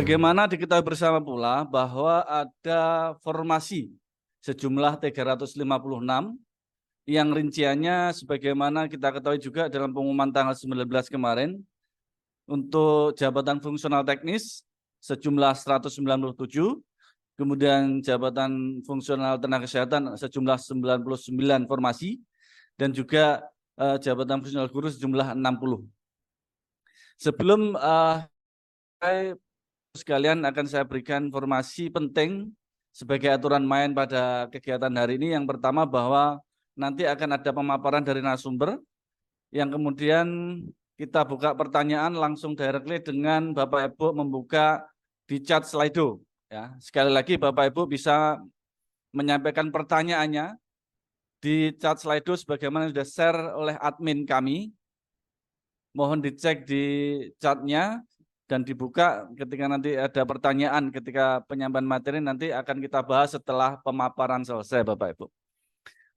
Sebagaimana diketahui bersama pula bahwa ada formasi sejumlah 356 yang rinciannya sebagaimana kita ketahui juga dalam pengumuman tanggal 19 kemarin untuk jabatan fungsional teknis sejumlah 197, kemudian jabatan fungsional tenaga kesehatan sejumlah 99 formasi, dan juga jabatan fungsional guru sejumlah 60. Sebelum sekalian akan saya berikan informasi penting sebagai aturan main pada kegiatan hari ini. Yang pertama bahwa nanti akan ada pemaparan dari narasumber yang kemudian kita buka pertanyaan langsung directly dengan Bapak Ibu membuka di chat Slido. Ya, sekali lagi Bapak Ibu bisa menyampaikan pertanyaannya di chat Slido sebagaimana sudah share oleh admin kami. Mohon dicek di chatnya dan dibuka ketika nanti ada pertanyaan ketika penyampaian materi nanti akan kita bahas setelah pemaparan selesai Bapak Ibu.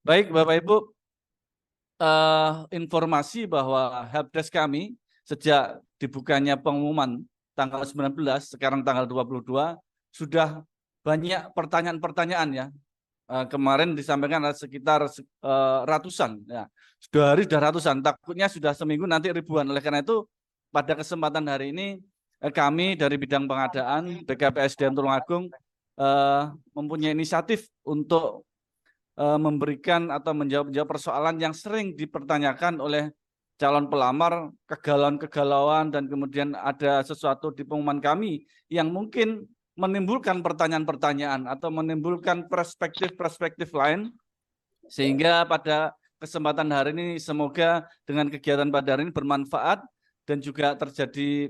Baik Bapak Ibu, informasi bahwa helpdesk kami sejak dibukanya pengumuman tanggal 19, sekarang tanggal 22, sudah banyak pertanyaan-pertanyaan ya. Kemarin disampaikan ada sekitar ratusan ya. Sudah hari sudah ratusan, takutnya sudah seminggu nanti ribuan. Oleh karena itu pada kesempatan hari ini kami dari bidang pengadaan BKPSDM Tulungagung mempunyai inisiatif untuk memberikan atau menjawab persoalan yang sering dipertanyakan oleh calon pelamar, kegalauan-kegalauan, dan kemudian ada sesuatu di pengumuman kami yang mungkin menimbulkan pertanyaan-pertanyaan atau menimbulkan perspektif-perspektif lain, sehingga pada kesempatan hari ini semoga dengan kegiatan pada hari ini bermanfaat dan juga terjadi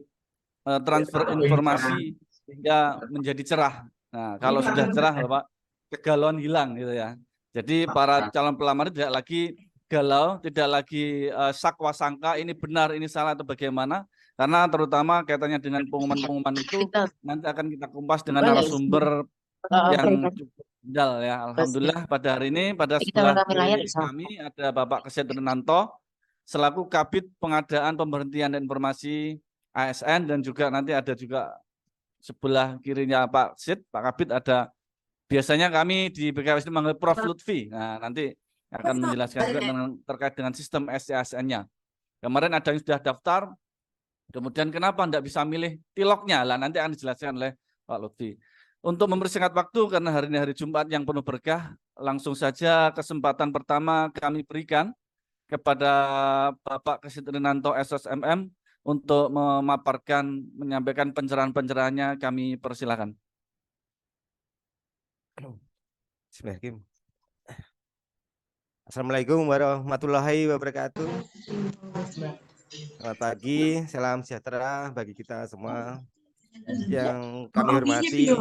transfer informasi sehingga menjadi cerah. Nah, kalau sudah cerah Bapak, kegalauan hilang gitu ya. Jadi para calon pelamar tidak lagi galau, tidak lagi sakwa sangka ini benar, ini salah atau bagaimana. Karena terutama kaitannya dengan pengumuman-pengumuman itu nanti akan kita kumpas dengan narasumber yang cukup handal ya. Alhamdulillah pada hari ini pada sebelah kiri kami ada Bapak Kesit Renanto selaku Kabid Pengadaan Pemberhentian dan Informasi ASN, dan juga nanti ada juga sebelah kirinya Pak Sid, Pak Kabid ada, biasanya kami di BKPS ini manggil Prof. Lutfi. Nah, nanti akan menjelaskan juga terkait dengan sistem SCASN-nya. Kemarin ada yang sudah daftar, kemudian kenapa tidak bisa milih tiloknya? Lah nanti akan dijelaskan oleh Pak Lutfi. Untuk mempersingkat waktu karena hari ini hari Jumat yang penuh berkah, langsung saja kesempatan pertama kami berikan kepada Bapak Kesit Renanto SSMM untuk memaparkan, menyampaikan pencerahan-pencerahannya. Kami persilakan. Bismillahirrahmanirrahim. Assalamualaikum warahmatullahi wabarakatuh. Selamat pagi, salam sejahtera bagi kita semua. Yang kami hormati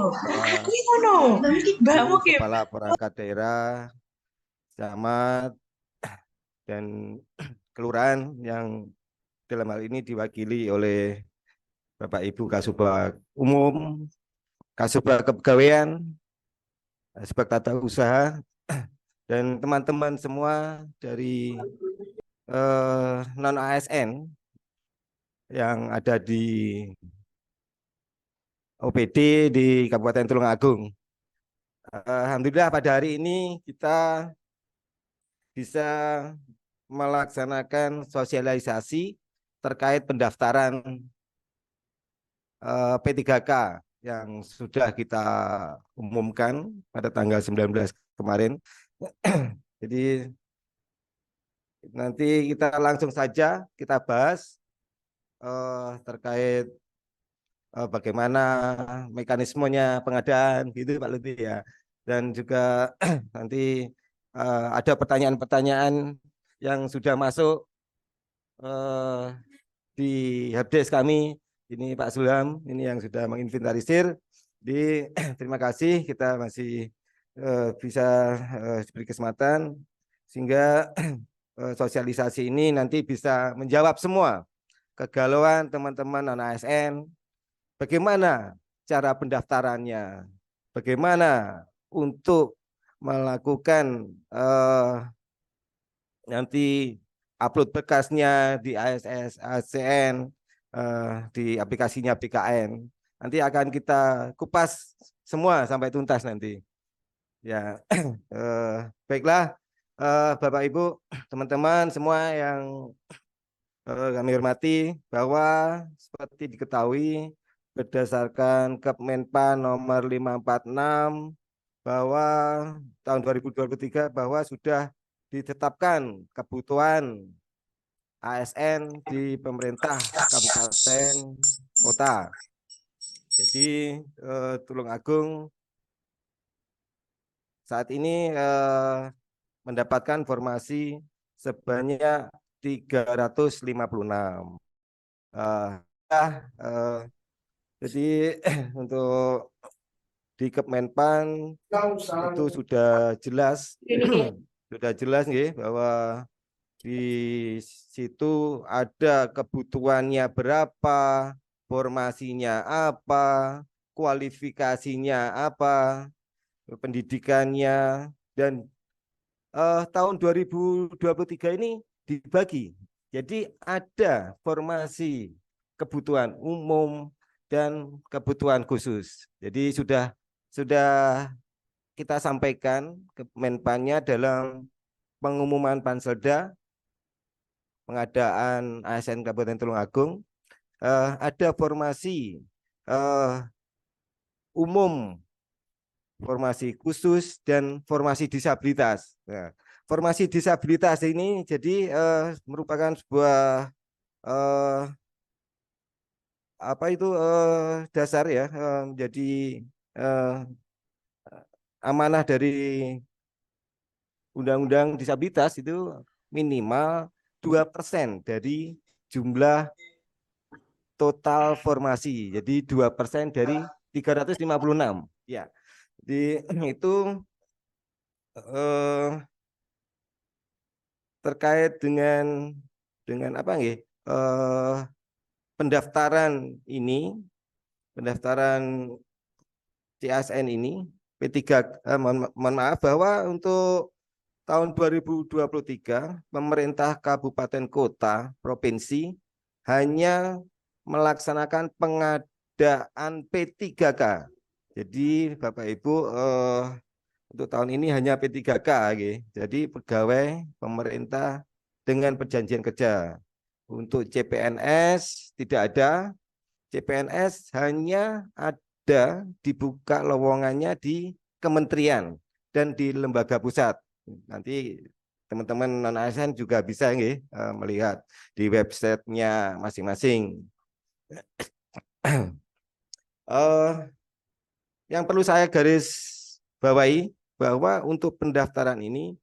Kepala Perangkat Daerah, Camat, dan Kelurahan yang dalam hal ini diwakili oleh Bapak Ibu Kasubag Umum, Kasubag Kepegawaian, Kasubag Tata Usaha, dan teman-teman semua dari non-ASN yang ada di OPD di Kabupaten Tulungagung. Alhamdulillah pada hari ini kita bisa melaksanakan sosialisasi terkait pendaftaran P3K yang sudah kita umumkan pada tanggal 19 kemarin. Jadi nanti kita langsung saja kita bahas terkait bagaimana mekanismenya pengadaan gitu Pak Lutfi ya. Dan juga nanti ada pertanyaan-pertanyaan yang sudah masuk di helpdesk kami. Ini Pak Zulham, ini yang sudah menginventarisir. Di terima kasih kita masih bisa diberi kesempatan sehingga sosialisasi ini nanti bisa menjawab semua kegalauan teman-teman non-ASN. Bagaimana cara pendaftarannya? Bagaimana untuk melakukan nanti upload berkasnya di ASN, di aplikasinya BKN. nanti akan kita kupas semua sampai tuntas nanti. Ya, baiklah, Bapak Ibu, teman-teman semua yang kami hormati, bahwa seperti diketahui berdasarkan Kemenpan nomor 546 bahwa tahun 2023 bahwa sudah ditetapkan kebutuhan ASN di pemerintah kabupaten kota. Jadi Tulungagung saat ini mendapatkan formasi sebanyak 356. Jadi untuk di Kemenpan itu sudah jelas sudah jelas nih bahwa di situ ada kebutuhannya berapa, formasinya apa, kualifikasinya apa, pendidikannya, dan tahun 2023 ini dibagi. Jadi ada formasi kebutuhan umum dan kebutuhan khusus. Jadi sudah kita sampaikan ke Menpannya dalam pengumuman Panselda pengadaan ASN Kabupaten Tulungagung, ada formasi umum, formasi khusus, dan formasi disabilitas. Nah, formasi disabilitas ini jadi merupakan sebuah apa itu dasar ya, jadi amanah dari Undang-Undang Disabilitas itu minimal 2% dari jumlah total formasi. Jadi 2% dari 356. Ya. Di itu terkait dengan apa nggih? Pendaftaran ini, pendaftaran CASN ini P3 mohon maaf bahwa untuk tahun 2023 pemerintah kabupaten kota provinsi hanya melaksanakan pengadaan P3K. Jadi Bapak Ibu untuk tahun ini hanya P3K, jadi pegawai pemerintah dengan perjanjian kerja. Untuk CPNS tidak ada, CPNS hanya ada dibuka lowongannya di kementerian dan di lembaga pusat. Nanti teman-teman non ASN juga bisa melihat di websitenya masing-masing. Yang perlu saya garis bawahi bahwa untuk pendaftaran ini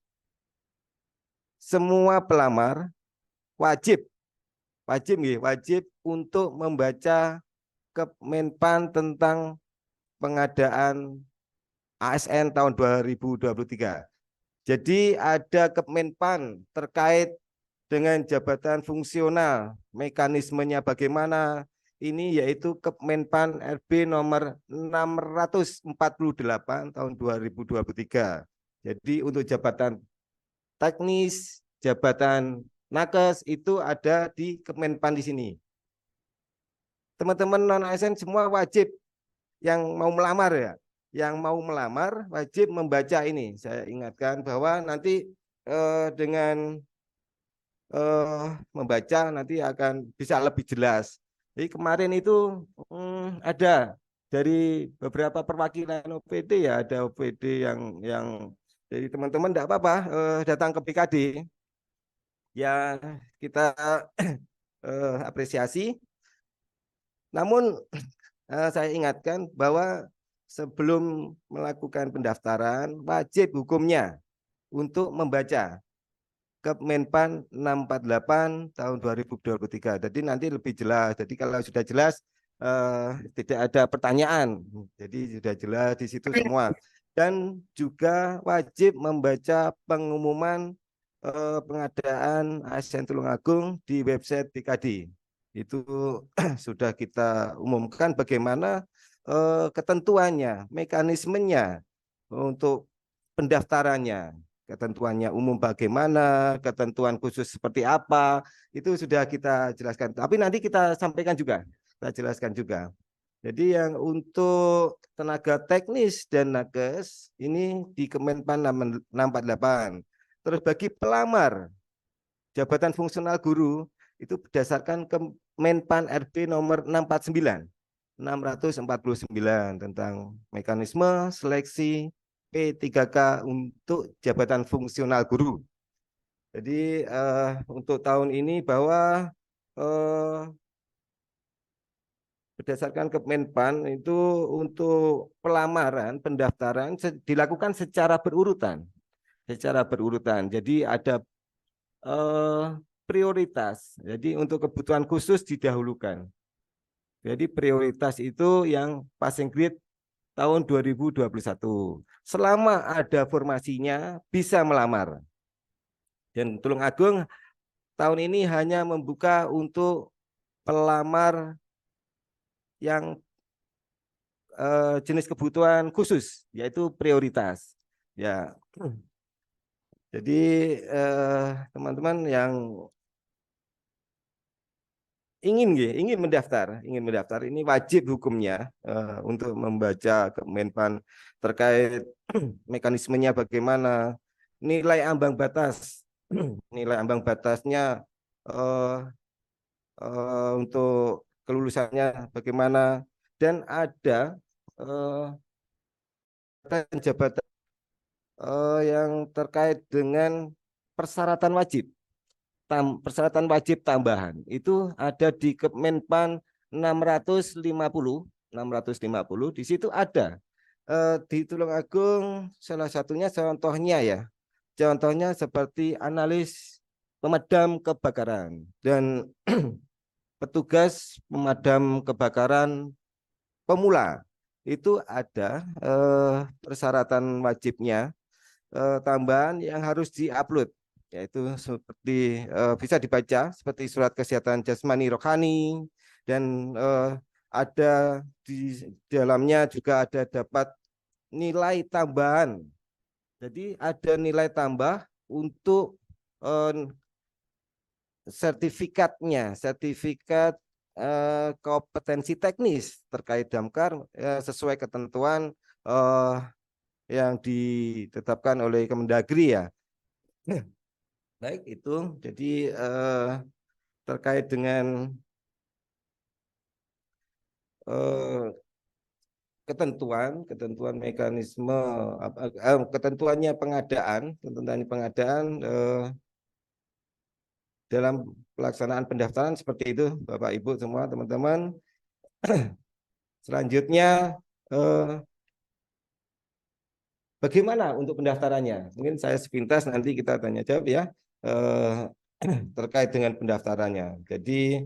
semua pelamar wajib untuk membaca Kemenpan tentang pengadaan ASN tahun 2023. Jadi ada Kemenpan terkait dengan jabatan fungsional, mekanismenya bagaimana, ini yaitu Kemenpan RB nomor 648 tahun 2023. Jadi untuk jabatan teknis, jabatan nakes itu ada di Kemenpan di sini. Teman-teman non ASN semua wajib yang mau melamar ya, yang mau melamar wajib membaca ini. Saya ingatkan bahwa nanti dengan membaca nanti akan bisa lebih jelas. Jadi kemarin itu ada dari beberapa perwakilan OPD ya, ada OPD yang dari teman-teman tidak apa-apa datang ke BKD. Ya kita apresiasi. Namun saya ingatkan bahwa sebelum melakukan pendaftaran wajib hukumnya untuk membaca Kemenpan 648 tahun 2023. Jadi nanti lebih jelas. Jadi kalau sudah jelas tidak ada pertanyaan. Jadi sudah jelas di situ semua. Dan juga wajib membaca pengumuman pengadaan ASN Tulungagung di website BKD. Itu sudah kita umumkan bagaimana ketentuannya, mekanismenya untuk pendaftarannya, ketentuannya umum bagaimana, ketentuan khusus seperti apa, itu sudah kita jelaskan. Tapi nanti kita sampaikan juga, kita jelaskan juga. Jadi yang untuk tenaga teknis dan nakes ini di Kemenpan 648. Terus bagi pelamar jabatan fungsional guru itu berdasarkan Kemenpan RB nomor 649 tentang mekanisme seleksi P3K untuk jabatan fungsional guru. Jadi untuk tahun ini bahwa berdasarkan Kemenpan itu untuk pelamaran pendaftaran dilakukan secara berurutan, Jadi ada prioritas. Jadi untuk kebutuhan khusus didahulukan. Jadi prioritas itu yang passing grade tahun 2021. Selama ada formasinya bisa melamar. Dan Tulungagung tahun ini hanya membuka untuk pelamar yang jenis kebutuhan khusus, yaitu prioritas. Ya, jadi teman-teman yang ingin mendaftar ini wajib hukumnya untuk membaca Kemenpan terkait mekanismenya bagaimana, nilai ambang batas, nilai ambang batasnya untuk kelulusannya bagaimana, dan ada jabatan yang terkait dengan persyaratan wajib. Persyaratan wajib tambahan itu ada di Kemenpan 650. Di situ ada di Tulungagung salah satunya contohnya seperti analis pemadam kebakaran dan petugas pemadam kebakaran pemula. Itu ada persyaratan wajibnya tambahan yang harus diupload, yaitu seperti bisa dibaca seperti surat kesehatan jasmani rohani, dan ada di dalamnya juga ada dapat nilai tambahan. Jadi ada nilai tambah untuk sertifikat kompetensi teknis terkait damkar sesuai ketentuan yang ditetapkan oleh Kemendagri ya. Baik itu, jadi terkait dengan ketentuan mekanisme ketentuannya pengadaan dalam pelaksanaan pendaftaran seperti itu, Bapak Ibu semua teman-teman. Selanjutnya bagaimana untuk pendaftarannya? Mungkin saya sepintas nanti kita tanya jawab ya terkait dengan pendaftarannya. Jadi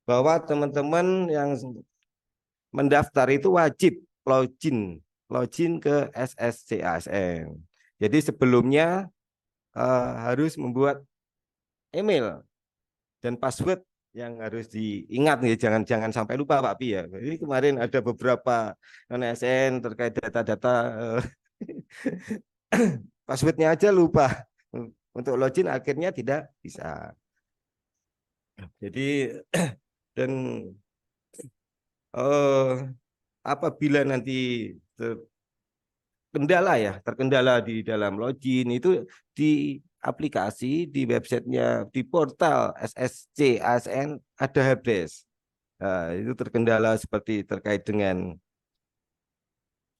bahwa teman-teman yang mendaftar itu wajib login ke SSCASN. Jadi sebelumnya harus membuat email dan password yang harus diingat nih, jangan sampai lupa Pak Pi ya. Jadi kemarin ada beberapa ASN terkait data-data passwordnya aja lupa, untuk login akhirnya tidak bisa. Jadi dan apabila nanti terkendala di dalam login itu di aplikasi, di websitenya, di portal SSC ASN ada helpdesk. Nah, itu terkendala seperti terkait dengan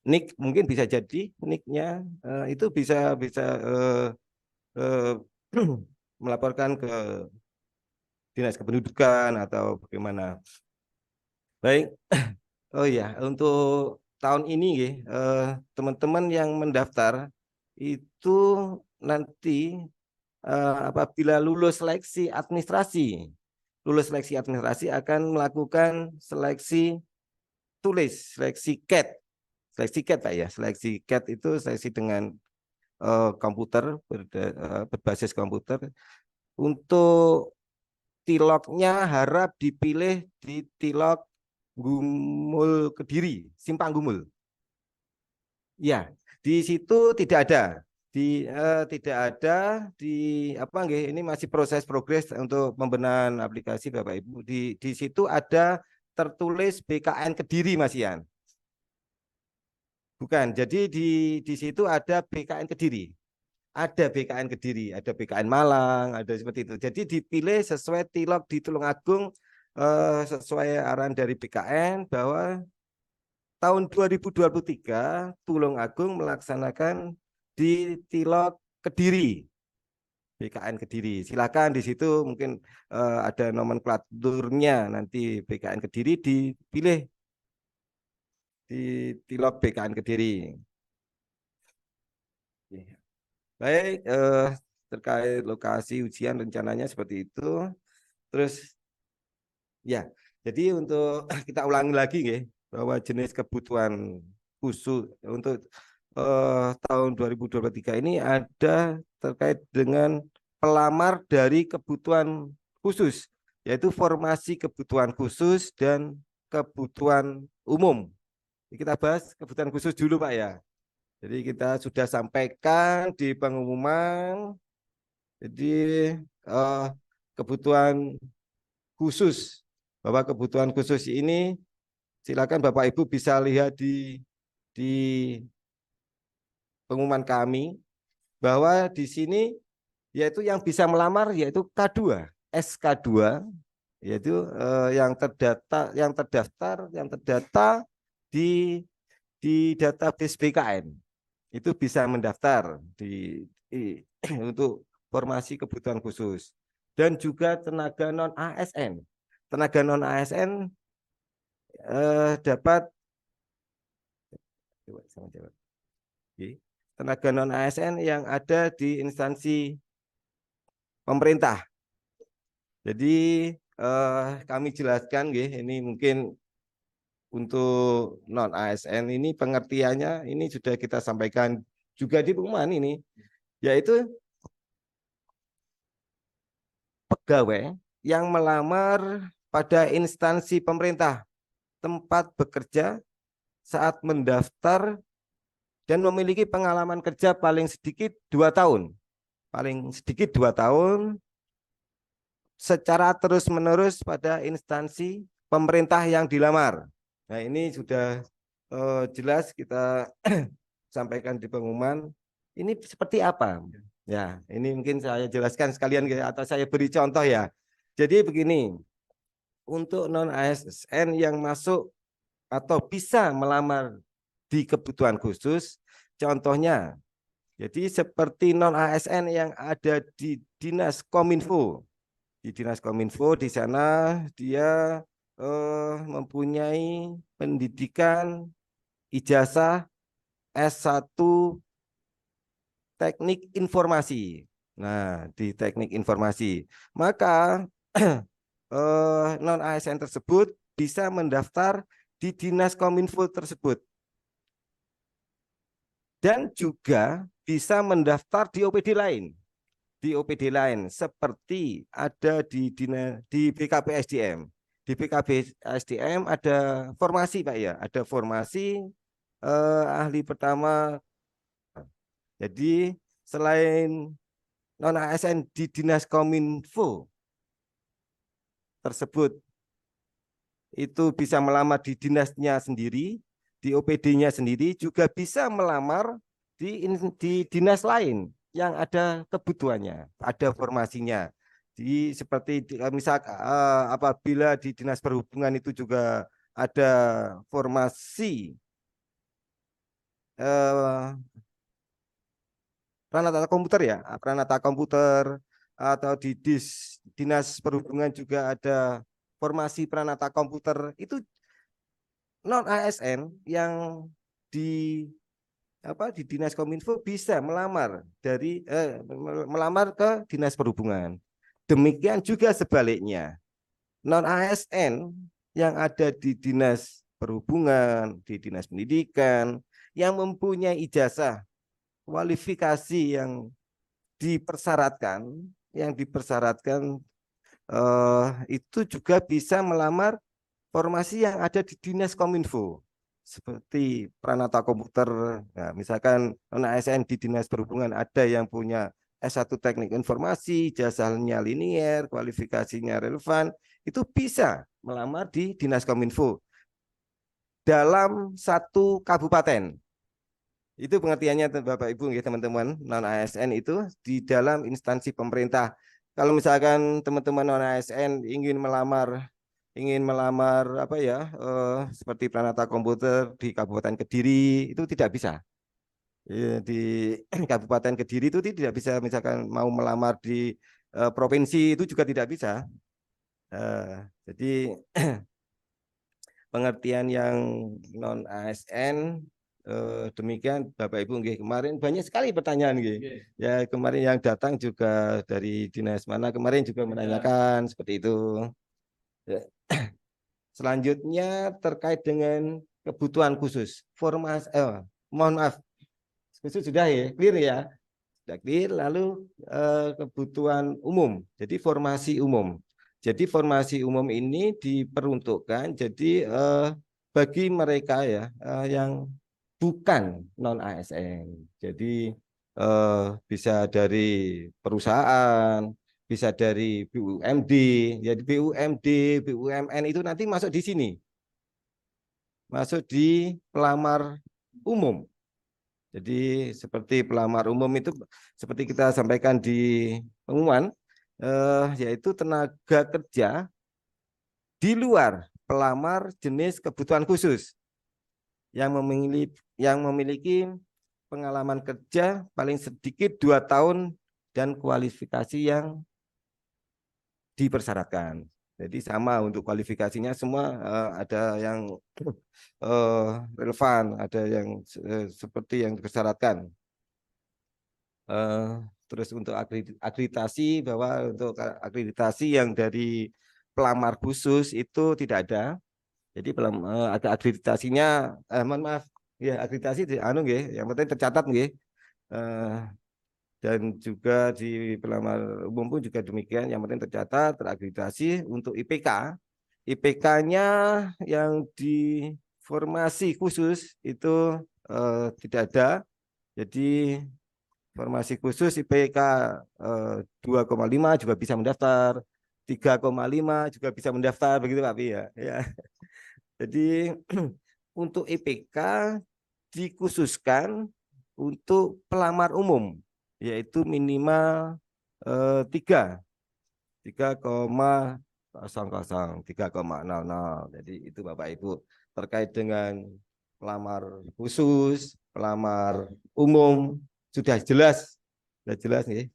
nick, mungkin bisa jadi nicknya itu bisa melaporkan ke dinas kependudukan atau bagaimana. Baik, oh ya, untuk tahun ini teman-teman yang mendaftar itu nanti apabila lulus seleksi administrasi akan melakukan seleksi tulis, seleksi CAT. Seleksi CAT Pak ya, seleksi CAT itu seleksi dengan komputer, berbasis komputer. Untuk tiloknya harap dipilih di tilok Gumul Kediri, Simpang Gumul. Ya, di situ tidak ada. Tidak ada di apa nggih, ini masih proses progres untuk pembenahan aplikasi Bapak Ibu. Di situ ada tertulis BKN Kediri, Mas Ian. Bukan. Jadi di situ ada BKN Kediri. Ada BKN Kediri, ada BKN Malang, ada seperti itu. Jadi dipilih sesuai tilok di Tulungagung, sesuai arahan dari BKN bahwa tahun 2023 Tulungagung melaksanakan di tilok Kediri, BKN Kediri. Silakan di situ mungkin ada nomenklaturnya, nanti BKN Kediri dipilih di tilok BKN Kediri. Baik, terkait lokasi ujian rencananya seperti itu. Terus ya, jadi untuk kita ulangi lagi ya, bahwa jenis kebutuhan khusus untuk tahun 2023 ini ada terkait dengan pelamar dari kebutuhan khusus, yaitu formasi kebutuhan khusus dan kebutuhan umum. Kita bahas kebutuhan khusus dulu, Pak ya. Jadi kita sudah sampaikan di pengumuman, jadi kebutuhan khusus, bahwa kebutuhan khusus ini silakan Bapak Ibu bisa lihat di pengumuman kami, bahwa di sini yaitu yang bisa melamar yaitu K2, SK2, yaitu yang terdata di database BKN. Itu bisa mendaftar untuk formasi kebutuhan khusus. Dan juga tenaga non ASN. Tenaga non ASN dapat tenaga non ASN yang ada di instansi pemerintah. Jadi kami jelaskan, ini mungkin untuk non ASN ini pengertiannya ini sudah kita sampaikan juga di pengumuman ini, yaitu pegawai yang melamar pada instansi pemerintah tempat bekerja saat mendaftar dan memiliki pengalaman kerja paling sedikit 2 tahun. Paling sedikit 2 tahun secara terus-menerus pada instansi pemerintah yang dilamar. Nah, ini sudah jelas kita sampaikan di pengumuman. Ini seperti apa? Ya, ini mungkin saya jelaskan sekalian atau saya beri contoh ya. Jadi begini, untuk non ASN yang masuk atau bisa melamar di kebutuhan khusus, contohnya, jadi seperti non ASN yang ada di Dinas Kominfo. Di Dinas Kominfo di sana dia mempunyai pendidikan ijazah S1 Teknik Informasi. Nah, di Teknik Informasi, maka non ASN tersebut bisa mendaftar di Dinas Kominfo tersebut. Dan juga bisa mendaftar di OPD lain. Di OPD lain seperti ada di BKP SDM. Di BKP SDM ada formasi, Pak ya, ada formasi ahli pertama. Jadi selain non ASN di Dinas Kominfo tersebut itu bisa melamar di dinasnya sendiri, di OPD-nya sendiri, juga bisa melamar di dinas lain yang ada kebutuhannya, ada formasinya. Seperti misal apabila di Dinas Perhubungan itu juga ada formasi Pranata komputer ya, Pranata komputer, atau di Dinas Perhubungan juga ada formasi Pranata komputer. Itu non ASN yang di Dinas Kominfo bisa melamar melamar ke Dinas Perhubungan. Demikian juga sebaliknya, non ASN yang ada di Dinas Perhubungan, di Dinas Pendidikan, yang mempunyai ijazah kualifikasi yang dipersyaratkan, itu juga bisa melamar formasi yang ada di Dinas Kominfo. Seperti Pranata komputer, nah, misalkan non ASN di Dinas Perhubungan ada yang punya S1 Teknik Informasi, ijazahnya linier, kualifikasinya relevan, itu bisa melamar di Dinas Kominfo dalam satu kabupaten. Itu pengertiannya Bapak Ibu, teman-teman non ASN itu di dalam instansi pemerintah. Kalau misalkan teman-teman non ASN ingin melamar apa ya seperti Pranata Komputer di Kabupaten Kediri itu tidak bisa. Di Kabupaten Kediri itu tidak bisa, misalkan mau melamar di provinsi itu juga tidak bisa. Jadi pengertian yang non ASN demikian Bapak Ibu. Kemarin banyak sekali pertanyaan ya, kemarin yang datang juga dari dinas mana kemarin juga menanyakan seperti itu. Ya. Selanjutnya terkait dengan kebutuhan khusus formasi mohon maaf khusus sudah ya, clear ya, sudah clear. Lalu kebutuhan umum, jadi formasi umum. Jadi formasi umum ini diperuntukkan jadi bagi mereka ya yang bukan non ASN. Jadi bisa dari perusahaan, bisa dari BUMD. Jadi BUMD, BUMN itu nanti masuk di sini, masuk di pelamar umum. Jadi seperti pelamar umum itu seperti kita sampaikan di pengumuman, yaitu tenaga kerja di luar pelamar jenis kebutuhan khusus yang memiliki pengalaman kerja paling sedikit 2 tahun dan kualifikasi yang dipersyaratkan. Jadi sama untuk kualifikasinya semua ada yang relevan, ada yang seperti yang dipersyaratkan. Terus untuk akreditasi, bahwa untuk akreditasi yang dari pelamar khusus itu tidak ada. Jadi ada akreditasinya, mohon maaf, ya akreditasi yang penting tercatat dan juga di pelamar umum pun juga demikian, yang penting tercatat, terakreditasi. Untuk IPK, IPK-nya yang di formasi khusus itu tidak ada. Jadi formasi khusus IPK 2,5 juga bisa mendaftar, 3,5 juga bisa mendaftar, begitu Pak Pi ya. Jadi untuk IPK dikhususkan untuk pelamar umum, yaitu minimal 3,00. Jadi itu Bapak Ibu terkait dengan pelamar khusus, pelamar umum sudah jelas nih.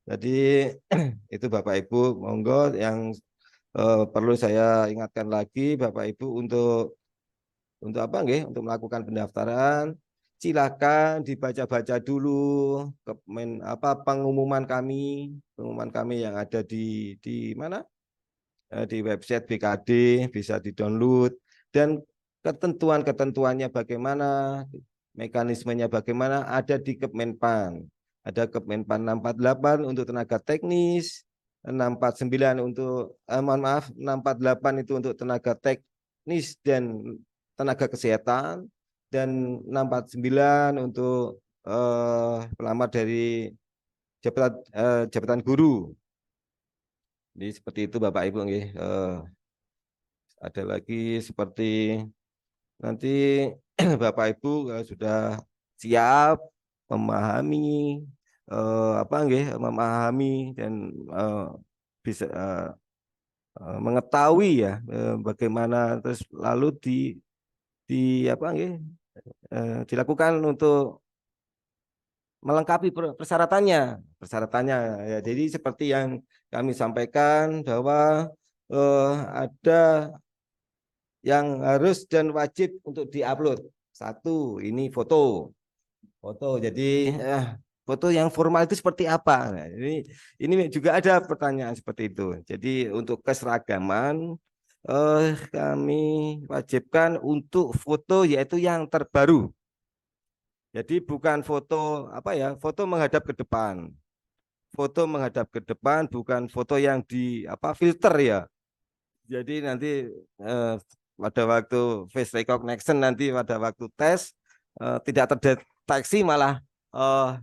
Jadi itu Bapak Ibu, monggo yang perlu saya ingatkan lagi Bapak Ibu untuk apa untuk melakukan pendaftaran, silakan dibaca-baca dulu pengumuman kami yang ada di mana? Di website BKD, bisa di-download, dan ketentuannya bagaimana, mekanismenya bagaimana ada di Kemenpan. Ada Kemenpan 648 untuk tenaga teknis, 649 untuk 648 itu untuk tenaga teknis dan tenaga kesehatan, dan 649 untuk pelamar dari jabatan guru. Jadi seperti itu Bapak Ibu. Ada lagi seperti nanti Bapak Ibu sudah siap memahami memahami dan bisa mengetahui ya bagaimana, terus lalu dilakukan untuk melengkapi persyaratannya ya. Jadi seperti yang kami sampaikan bahwa ada yang harus dan wajib untuk diupload. Satu, ini foto. Jadi foto yang formal itu seperti apa? Nah, ini juga ada pertanyaan seperti itu. Jadi untuk keseragaman kami wajibkan untuk foto yaitu yang terbaru. Jadi bukan foto foto menghadap ke depan. Foto menghadap ke depan, bukan foto yang di filter ya. Jadi nanti pada waktu face recognition, nanti pada waktu tes tidak terdeteksi, malah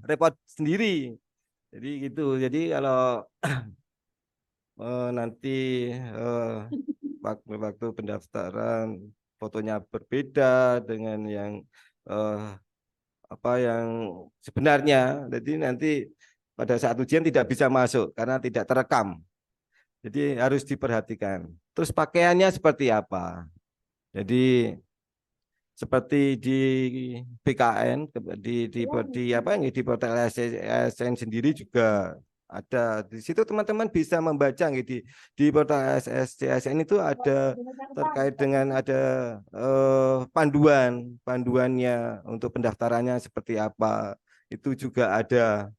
repot sendiri. Jadi gitu. Jadi kalau nanti waktu pendaftaran fotonya berbeda dengan yang eh, apa yang sebenarnya. Jadi nanti pada saat ujian tidak bisa masuk karena tidak terekam. Jadi harus diperhatikan. Terus pakaiannya seperti apa? Jadi seperti di BKN di apa di portal ASN sendiri juga ada. Di situ teman-teman bisa membaca di portal ASN itu ada terkait dengan ada panduannya untuk pendaftarannya seperti apa. Itu juga ada.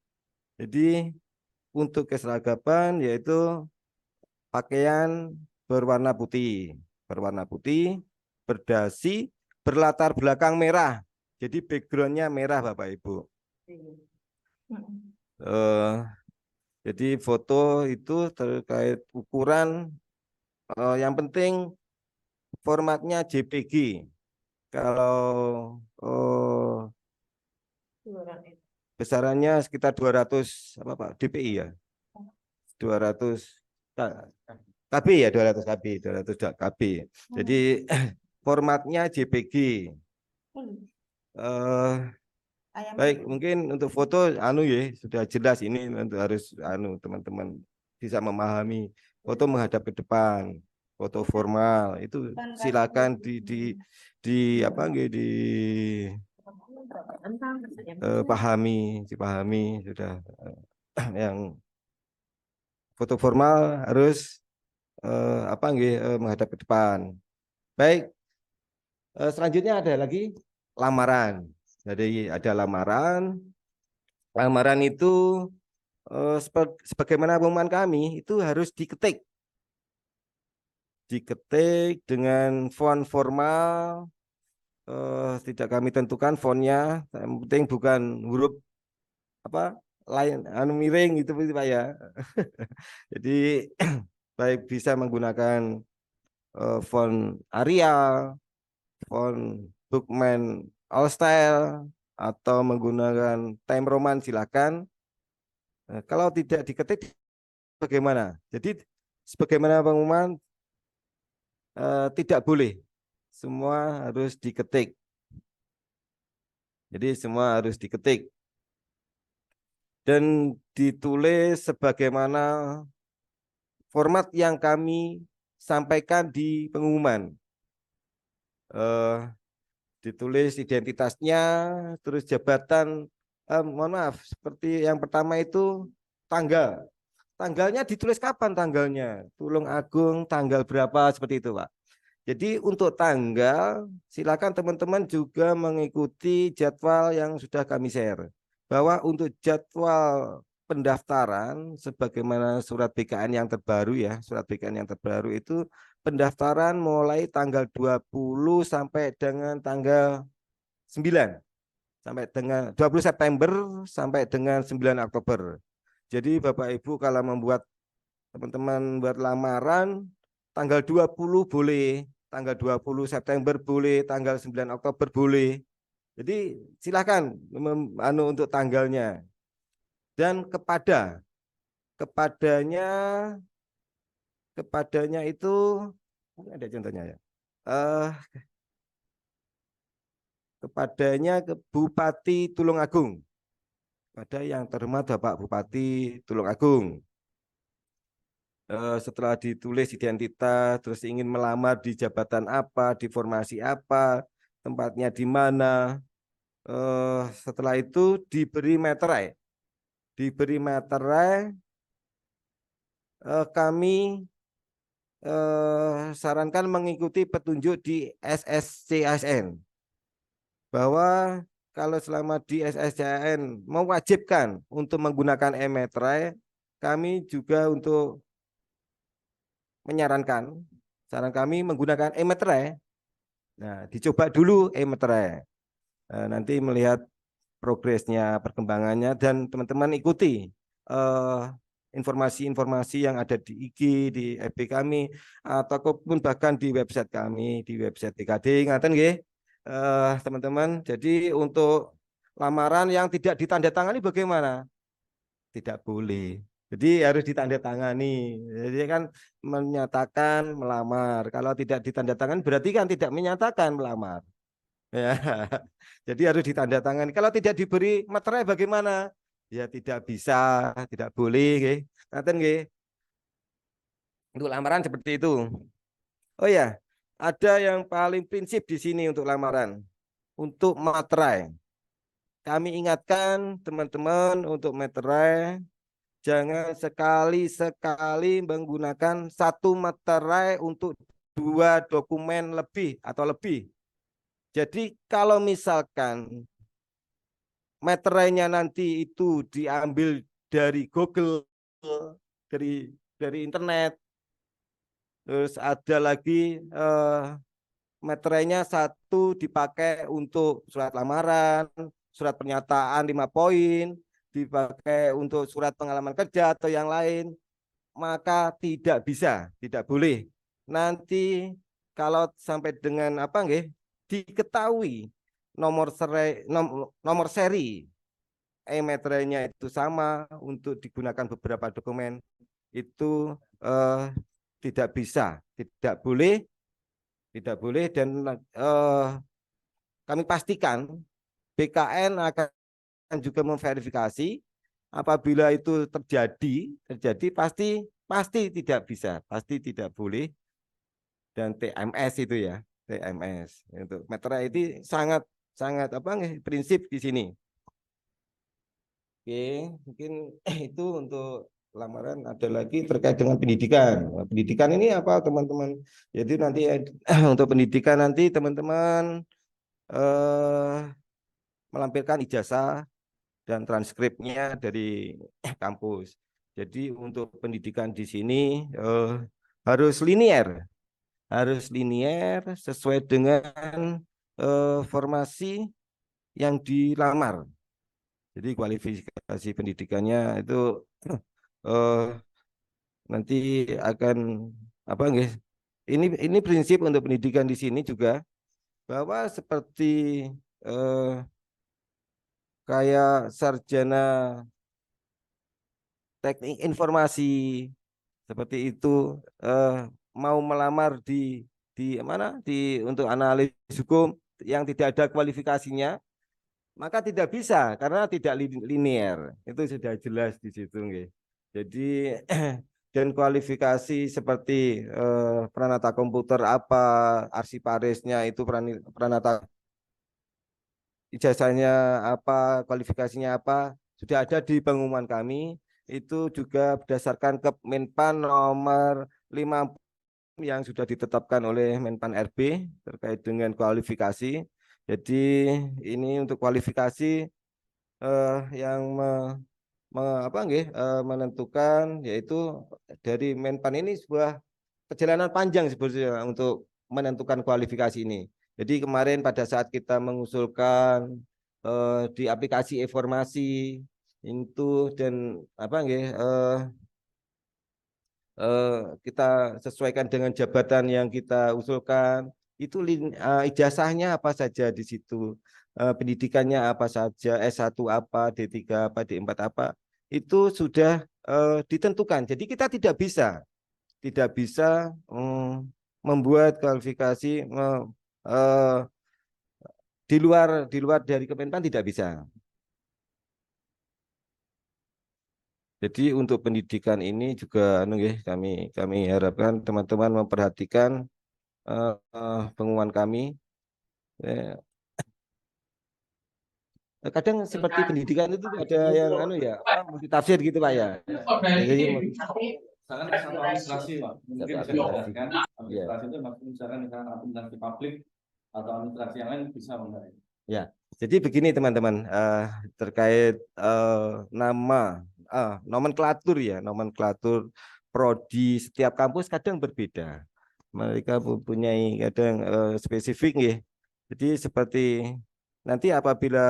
Jadi untuk keseragapan yaitu pakaian berwarna putih, berdasi, berlatar belakang merah. Jadi backgroundnya merah, Bapak Ibu. Eh, jadi foto itu terkait ukuran, yang penting formatnya JPG. Kalau besarannya sekitar 200 apa Pak? DPI ya? 200 KB ya, 200 KB, 200 KB. Jadi formatnya JPG. Baik, mungkin untuk foto sudah jelas ini untuk harus teman-teman bisa memahami foto menghadap ke depan, foto formal itu silakan di apa dipahami sudah yang foto formal harus menghadap ke depan. Baik, selanjutnya ada lagi lamaran. Jadi ada lamaran. Lamaran itu sebagaimana pengumuman kami itu harus diketik dengan font formal. Tidak kami tentukan fontnya, yang penting bukan huruf apa lain miring itu Pak ya. Jadi baik bisa menggunakan font Arial, font Bookman All Style, atau menggunakan Time Roman silakan. Kalau tidak diketik bagaimana? Jadi sebagaimana pengumuman tidak boleh, semua harus diketik. Jadi semua harus diketik dan ditulis sebagaimana format yang kami sampaikan di pengumuman. Ditulis identitasnya, terus jabatan, mohon maaf, seperti yang pertama itu tanggal. Tanggalnya ditulis kapan tanggalnya? Tulung Agung tanggal berapa seperti itu, Pak. Jadi untuk tanggal, silakan teman-teman juga mengikuti jadwal yang sudah kami share. Bahwa untuk jadwal pendaftaran, sebagaimana surat BKN yang terbaru ya, surat BKN yang terbaru itu pendaftaran mulai tanggal 20 sampai dengan tanggal 9. Sampai dengan 20 September sampai dengan 9 Oktober. Jadi Bapak Ibu kalau teman-teman buat lamaran, tanggal 20 boleh, tanggal 20 September boleh, tanggal 9 Oktober boleh. Jadi silakan untuk tanggalnya. Dan kepadanya itu ini ada contohnya ya. Kepadanya ke Bupati Tulungagung. Pada yang terhormat Bapak Bupati Tulungagung. Setelah ditulis identitas, terus ingin melamar di jabatan apa, di formasi apa, tempatnya di mana. Setelah itu diberi meterai. Diberi meterai, kami sarankan mengikuti petunjuk di SSCASN. Bahwa kalau selama di SSCASN mewajibkan untuk menggunakan e-meterai, kami juga untuk menyarankan, saran kami menggunakan e-meterai. Nah, dicoba dulu e-meterai. Nanti melihat progresnya, perkembangannya, dan teman-teman ikuti informasi-informasi yang ada di IG, di FB kami, ataupun bahkan di website kami, di website TKD. Ingatan nggih, teman-teman. Jadi untuk lamaran yang tidak ditandatangani bagaimana? Tidak boleh. Jadi harus ditandatangani. Jadi kan menyatakan melamar. Kalau tidak ditandatangani berarti kan tidak menyatakan melamar. Ya. Jadi harus ditandatangani. Kalau tidak diberi materai bagaimana? Ya tidak bisa, tidak boleh, nggih. Ngaten nggih. Untuk lamaran seperti itu. Oh ya, ada yang paling prinsip di sini untuk lamaran. Untuk materai. Kami ingatkan teman-teman untuk materai jangan sekali-sekali menggunakan satu materai untuk 2 dokumen lebih atau lebih. Jadi kalau misalkan materainya nanti itu diambil dari Google, dari internet, terus ada lagi materainya satu dipakai untuk surat lamaran, surat pernyataan 5 poin, dipakai untuk surat pengalaman kerja atau yang lain, maka tidak bisa, tidak boleh. Nanti kalau sampai dengan apa nggih, diketahui nomor seri e-materainya itu sama untuk digunakan beberapa dokumen, itu tidak bisa, tidak boleh dan kami pastikan BKN akan juga memverifikasi apabila itu terjadi pasti tidak bisa, pasti tidak boleh. Dan TMS itu ya, TMS untuk meterai itu sangat sangat apa nih prinsip di sini. Oke, mungkin itu untuk lamaran. Ada lagi terkait dengan pendidikan. Nah, pendidikan ini apa teman-teman? Jadi nanti untuk pendidikan nanti teman-teman melampirkan ijazah dan transkripnya dari kampus. Jadi untuk pendidikan di sini harus linier sesuai dengan formasi yang dilamar. Jadi kualifikasi pendidikannya itu nanti akan apa nggih? Ini prinsip untuk pendidikan di sini juga bahwa seperti kayak sarjana teknik informasi seperti itu mau melamar di mana untuk analis hukum yang tidak ada kualifikasinya, maka tidak bisa karena tidak linier. Itu sudah jelas di situ nggih. Jadi dan kualifikasi seperti pranata komputer apa, arsiparisnya itu pranata, ijazahnya apa, kualifikasinya apa, sudah ada di pengumuman kami. Itu juga berdasarkan Kemenpan nomor 5 yang sudah ditetapkan oleh Menpan RB terkait dengan kualifikasi. Jadi ini untuk kualifikasi yang apa nggih, menentukan yaitu dari Menpan ini sebuah perjalanan panjang sebetulnya untuk menentukan kualifikasi ini. Jadi kemarin pada saat kita mengusulkan di aplikasi informasi itu dan apa nggih, kita sesuaikan dengan jabatan yang kita usulkan, itu ijazahnya apa saja di situ, pendidikannya apa saja, S1 apa, D3 apa, D4 apa, itu sudah ditentukan. Jadi kita tidak bisa membuat kualifikasi eh, di luar dari Kemenpan, tidak bisa. Jadi untuk pendidikan ini juga kami harapkan teman-teman memperhatikan pengumuman kami. Kadang seperti pendidikan itu ada yang multitafsir gitu Pak ya. Jadi Misalkan satu administrasi, Pak. Mungkin bisa dijelaskan. ya. Administrasi itu maksudnya misalkan administrasi publik atau administrasi yang lain bisa mengenai. Ya, jadi begini teman-teman, terkait nama, nomenklatur ya, nomenklatur prodi setiap kampus kadang berbeda. Mereka mempunyai kadang spesifik ya. Jadi seperti nanti apabila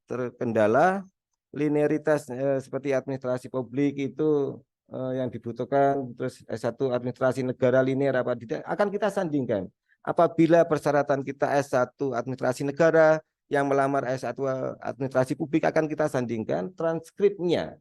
terkendala linearitas seperti administrasi publik itu yang dibutuhkan, terus S1 administrasi negara linear apa tidak, akan kita sandingkan. Apabila persyaratan kita S1 administrasi negara, yang melamar S1 administrasi publik, akan kita sandingkan transkripnya.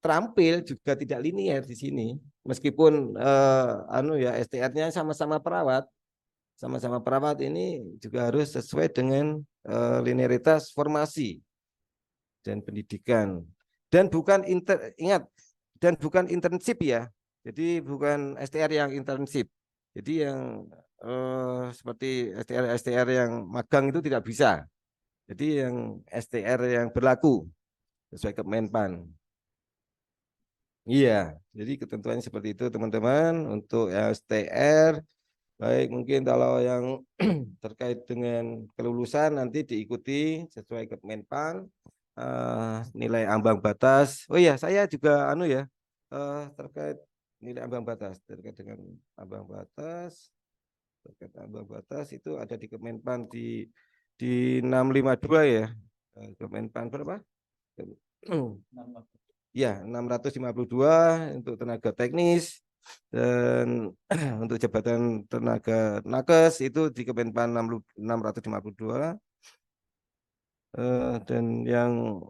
terampil juga tidak linear di sini. Meskipun STR-nya sama-sama perawat, ini juga harus sesuai dengan linearitas formasi dan pendidikan. Dan bukan internship ya. Jadi bukan STR yang internship. Jadi yang seperti STR yang magang itu tidak bisa. Jadi yang STR yang berlaku sesuai Kemenpan. Iya, jadi ketentuannya seperti itu teman-teman untuk STR. Baik, mungkin kalau yang terkait dengan kelulusan nanti diikuti sesuai Kemenpan, nilai ambang batas. Oh iya, saya juga terkait nilai ambang batas, terkait ambang batas itu ada di Kemenpan di 652 ya. Kemenpan berapa? Ya, 652 untuk tenaga teknis dan untuk jabatan tenaga nakes itu di Kemenpan 652 dan yang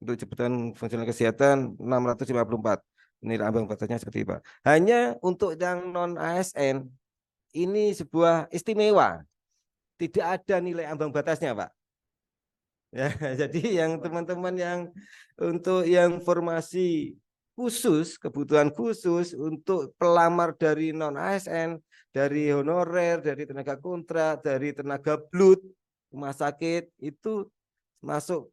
untuk jabatan fungsional kesehatan 654. Ini ambang batasnya seperti itu, Pak. Hanya untuk yang non ASN ini sebuah istimewa. Tidak ada nilai ambang batasnya, Pak. Ya, jadi yang teman-teman yang untuk yang formasi khusus, kebutuhan khusus untuk pelamar dari non ASN, dari honorer, dari tenaga kontrak, dari tenaga blut, rumah sakit itu masuk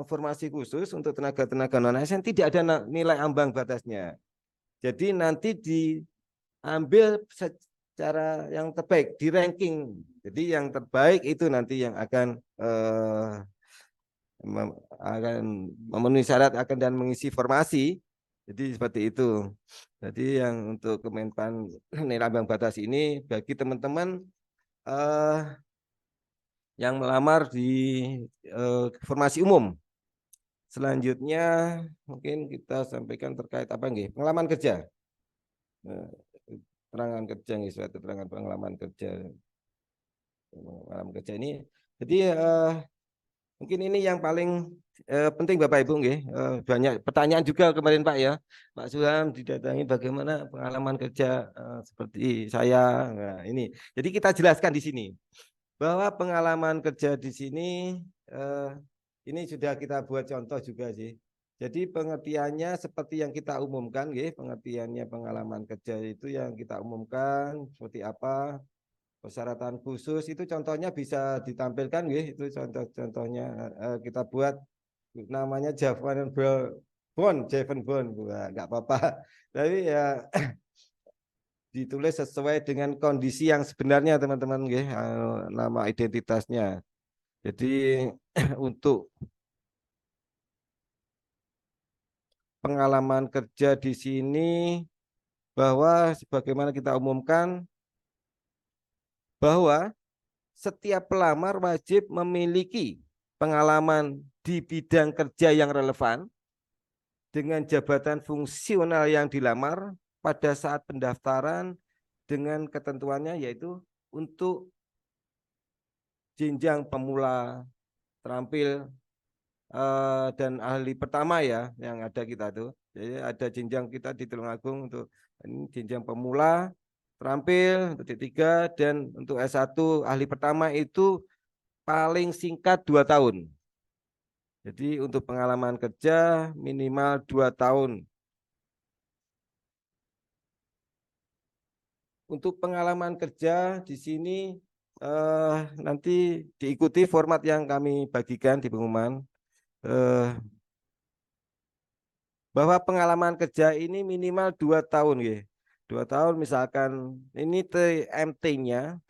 formasi khusus untuk tenaga-tenaga non ASN tidak ada nilai ambang batasnya. Jadi nanti diambil secara yang terbaik di ranking. Jadi yang terbaik itu nanti yang akan memenuhi syarat akan dan mengisi formasi. Jadi seperti itu. Jadi yang untuk Kemenpan nilai ambang batas ini bagi teman-teman yang melamar di formasi umum. Selanjutnya mungkin kita sampaikan terkait apa nggih? Pengalaman kerja. Keterangan kerja nggih, suatu keterangan pengalaman kerja. Pengalaman kerja ini jadi mungkin ini yang paling penting Bapak Ibu nggih. Banyak pertanyaan juga kemarin Pak ya. Pak Suham didatangi bagaimana pengalaman kerja seperti saya. Nah, ini. Jadi kita jelaskan di sini bahwa pengalaman kerja di sini ini sudah kita buat contoh juga sih. Jadi pengertiannya seperti yang kita umumkan nggih, pengertiannya pengalaman kerja itu yang kita umumkan seperti apa? Persyaratan khusus itu contohnya bisa ditampilkan nggih, itu contoh-contohnya kita buat namanya Javan Bond, enggak apa-apa. Tapi ya ditulis sesuai dengan kondisi yang sebenarnya teman-teman nggih, nama identitasnya. Jadi untuk pengalaman kerja di sini bahwa sebagaimana kita umumkan bahwa setiap pelamar wajib memiliki pengalaman di bidang kerja yang relevan dengan jabatan fungsional yang dilamar pada saat pendaftaran dengan ketentuannya yaitu untuk jenjang pemula, terampil, dan ahli pertama ya yang ada kita tuh. Jadi ada jenjang kita di Tulungagung untuk ini jenjang pemula, terampil untuk D3 dan untuk S1 ahli pertama itu paling singkat 2 tahun. Jadi untuk pengalaman kerja minimal 2 tahun. Untuk pengalaman kerja di sini nanti diikuti format yang kami bagikan di pengumuman. Bahwa pengalaman kerja ini minimal 2 tahun ya. 2 tahun misalkan ini TMT-nya,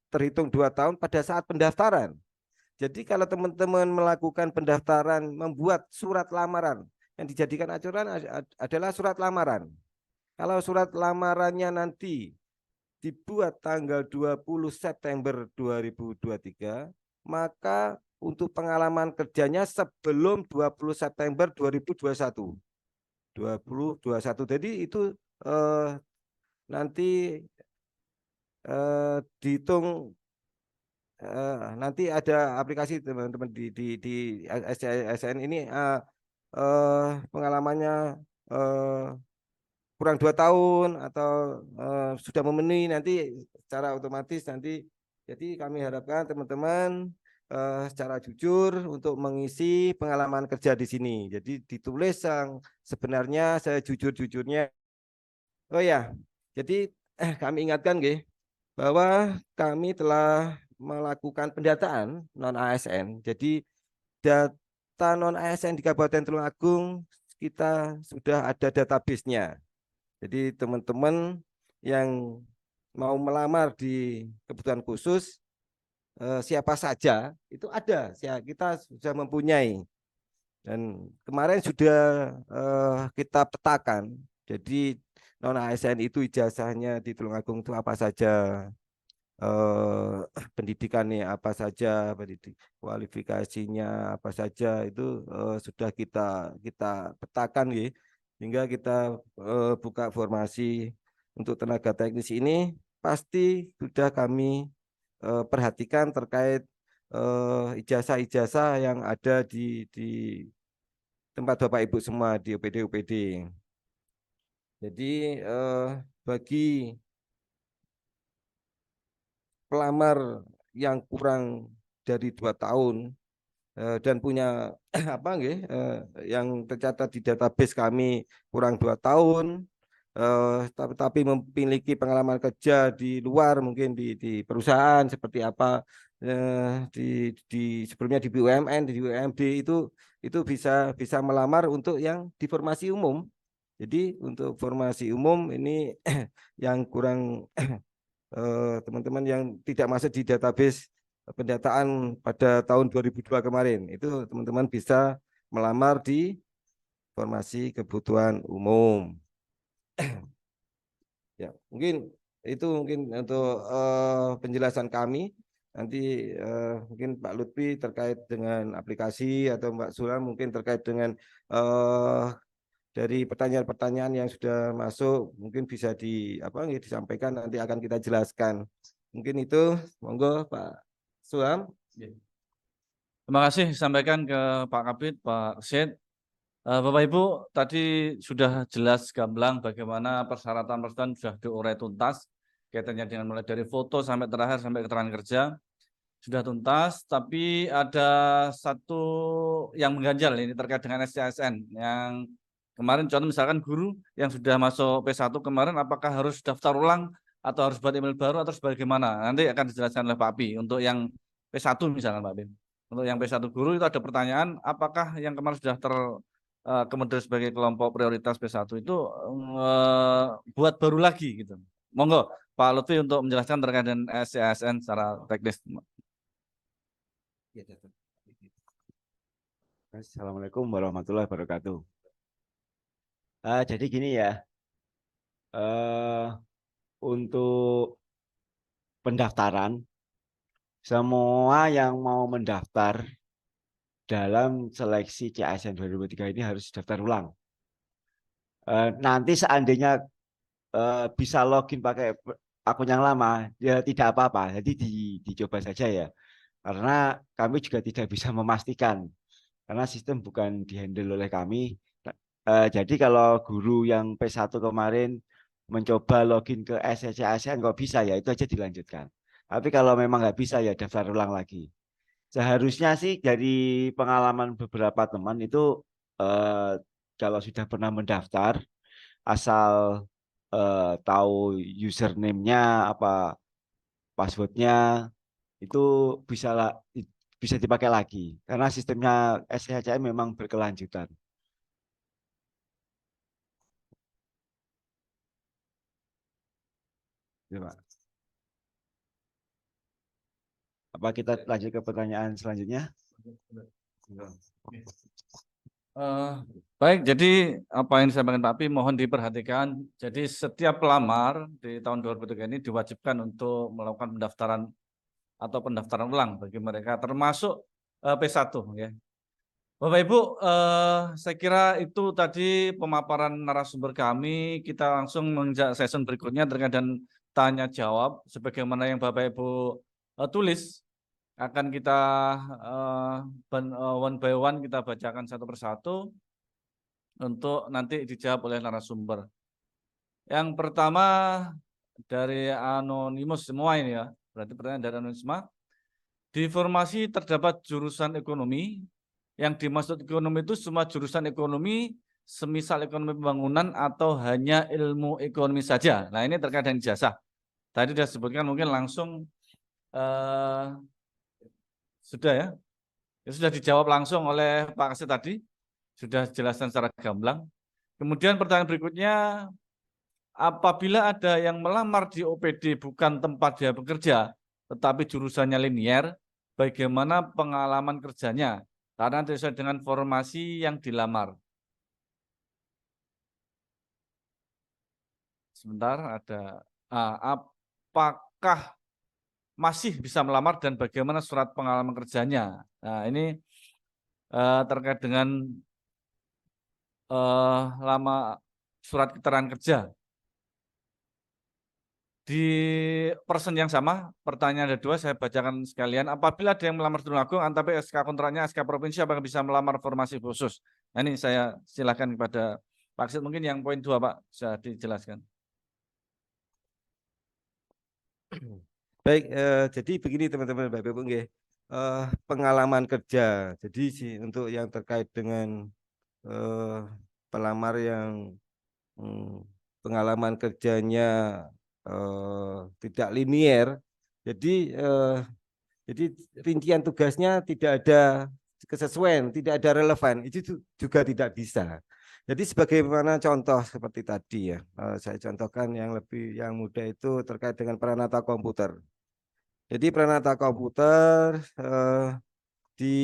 terhitung 2 tahun pada saat pendaftaran. Jadi kalau teman-teman melakukan pendaftaran, membuat surat lamaran, yang dijadikan acuan adalah surat lamaran. Kalau surat lamarannya nanti dibuat tanggal 20 September 2023, maka untuk pengalaman kerjanya sebelum 20 September 2021. 2021. Jadi itu nanti dihitung nanti ada aplikasi teman-teman di SN ini pengalamannya eh, kurang 2 tahun atau sudah memenuhi, nanti secara otomatis nanti, jadi kami harapkan teman-teman secara jujur untuk mengisi pengalaman kerja di sini. Jadi ditulis yang sebenarnya sejujur-jujurnya. Oh ya, jadi kami ingatkan nggih, bahwa kami telah melakukan pendataan non ASN. Jadi data non ASN di Kabupaten Tulungagung kita sudah ada database-nya. Jadi teman-teman yang mau melamar di kebutuhan khusus, siapa saja itu ada, kita sudah mempunyai. Dan kemarin sudah kita petakan. Jadi non ASN itu ijazahnya di Tulungagung itu apa saja, pendidikannya apa saja, kualifikasinya apa saja, itu sudah kita petakan ya, hingga kita buka formasi untuk tenaga teknis ini. Pasti sudah kami perhatikan terkait ijazah-ijazah yang ada di tempat Bapak Ibu semua di UPD. Jadi bagi pelamar yang kurang dari 2 tahun dan punya apa nggih, yang tercatat di database kami kurang 2 tahun, tapi memiliki pengalaman kerja di luar, mungkin di perusahaan seperti apa, di sebelumnya di BUMN, di UMD, itu bisa bisa melamar untuk yang di formasi umum. Jadi untuk formasi umum ini yang kurang teman-teman yang tidak masuk di database pendataan pada tahun 2002 kemarin, itu teman-teman bisa melamar di formasi kebutuhan umum. Ya, mungkin itu mungkin untuk penjelasan kami. Nanti mungkin Pak Lutfi terkait dengan aplikasi, atau Mbak Sulam mungkin terkait dengan dari pertanyaan-pertanyaan yang sudah masuk, mungkin bisa disampaikan, nanti akan kita jelaskan. Mungkin itu, monggo Pak Sulam. Terima kasih disampaikan ke Pak Kabid, Pak Syed. Bapak Ibu, tadi sudah jelas gamblang bagaimana persyaratan-persyaratan sudah diurai tuntas, kaitannya dengan mulai dari foto sampai terakhir sampai keterangan kerja sudah tuntas. Tapi ada satu yang mengganjal ini terkait dengan SCSN yang kemarin, contoh misalkan guru yang sudah masuk P1 kemarin, apakah harus daftar ulang atau harus buat email baru atau sebagaimana? Nanti akan dijelaskan oleh Pak Abi untuk yang P1 misalkan Pak Abi. Untuk yang P1 guru itu ada pertanyaan, apakah yang kemarin sudah kemudian sebagai kelompok prioritas P1 itu buat baru lagi gitu. Monggo Pak Lutfi untuk menjelaskan terkait dengan SCSN secara teknis. Assalamualaikum warahmatullahi wabarakatuh. Jadi gini ya, untuk pendaftaran, semua yang mau mendaftar dalam seleksi CASN 2003 ini harus daftar ulang. Nanti seandainya bisa login pakai akun yang lama, ya tidak apa-apa. Jadi dicoba saja ya. Karena kami juga tidak bisa memastikan, karena sistem bukan dihandle oleh kami. Jadi kalau guru yang P1 kemarin mencoba login ke SCCASN kok bisa, ya itu aja dilanjutkan. Tapi kalau memang nggak bisa, ya daftar ulang lagi. Seharusnya sih dari pengalaman beberapa teman itu, kalau sudah pernah mendaftar, asal tahu username-nya apa, password-nya, itu bisa bisa dipakai lagi. Karena sistemnya SCCM memang berkelanjutan. Ya, Pak. Apa kita lanjut ke pertanyaan selanjutnya? Baik, jadi apa yang disampaikan Pak Pi mohon diperhatikan. Jadi setiap pelamar di tahun 2003 ini diwajibkan untuk melakukan pendaftaran atau pendaftaran ulang bagi mereka, termasuk P1 ya. Bapak Ibu, saya kira itu tadi pemaparan narasumber kami. Kita langsung menginjak session berikutnya terkait dengan tanya jawab sebagaimana yang Bapak Ibu tulis. Akan kita one by one kita bacakan satu persatu. untuk nanti dijawab oleh narasumber. Yang pertama dari anonimus semua ini ya, berarti pertanyaan dari anonimus semua. Di formasi terdapat jurusan ekonomi. Yang dimaksud ekonomi itu semua jurusan ekonomi, semisal ekonomi pembangunan atau hanya ilmu ekonomi saja. Nah ini terkait dengan ijazah. Tadi sudah disebutkan, mungkin langsung sudah ya. Ya, sudah dijawab langsung oleh Pak Kasih tadi, sudah jelaskan secara gamblang. Kemudian pertanyaan berikutnya, apabila ada yang melamar di OPD bukan tempat dia bekerja, tetapi jurusannya linier, bagaimana pengalaman kerjanya? Karena sesuai dengan formasi yang dilamar. Sebentar, ada apakah masih bisa melamar dan bagaimana surat pengalaman kerjanya? Nah, ini terkait dengan lama surat keterangan kerja. Di person yang sama, pertanyaan ada 2, saya bacakan sekalian. Apabila ada yang melamar Tulung Agung, tapi SK kontraknya SK provinsi, apakah bisa melamar formasi khusus? Nah, ini saya silakan kepada Pak Aksid, mungkin yang poin 2 Pak, bisa dijelaskan. Baik, jadi begini teman-teman, Bapak Ibu, nggih. Pengalaman kerja. Jadi untuk yang terkait dengan pelamar yang pengalaman kerjanya tidak linier, jadi rincian tugasnya tidak ada kesesuaian, tidak ada relevan, itu juga tidak bisa. Jadi sebagaimana contoh seperti tadi ya, saya contohkan yang mudah itu terkait dengan peranata komputer. Jadi peranata komputer di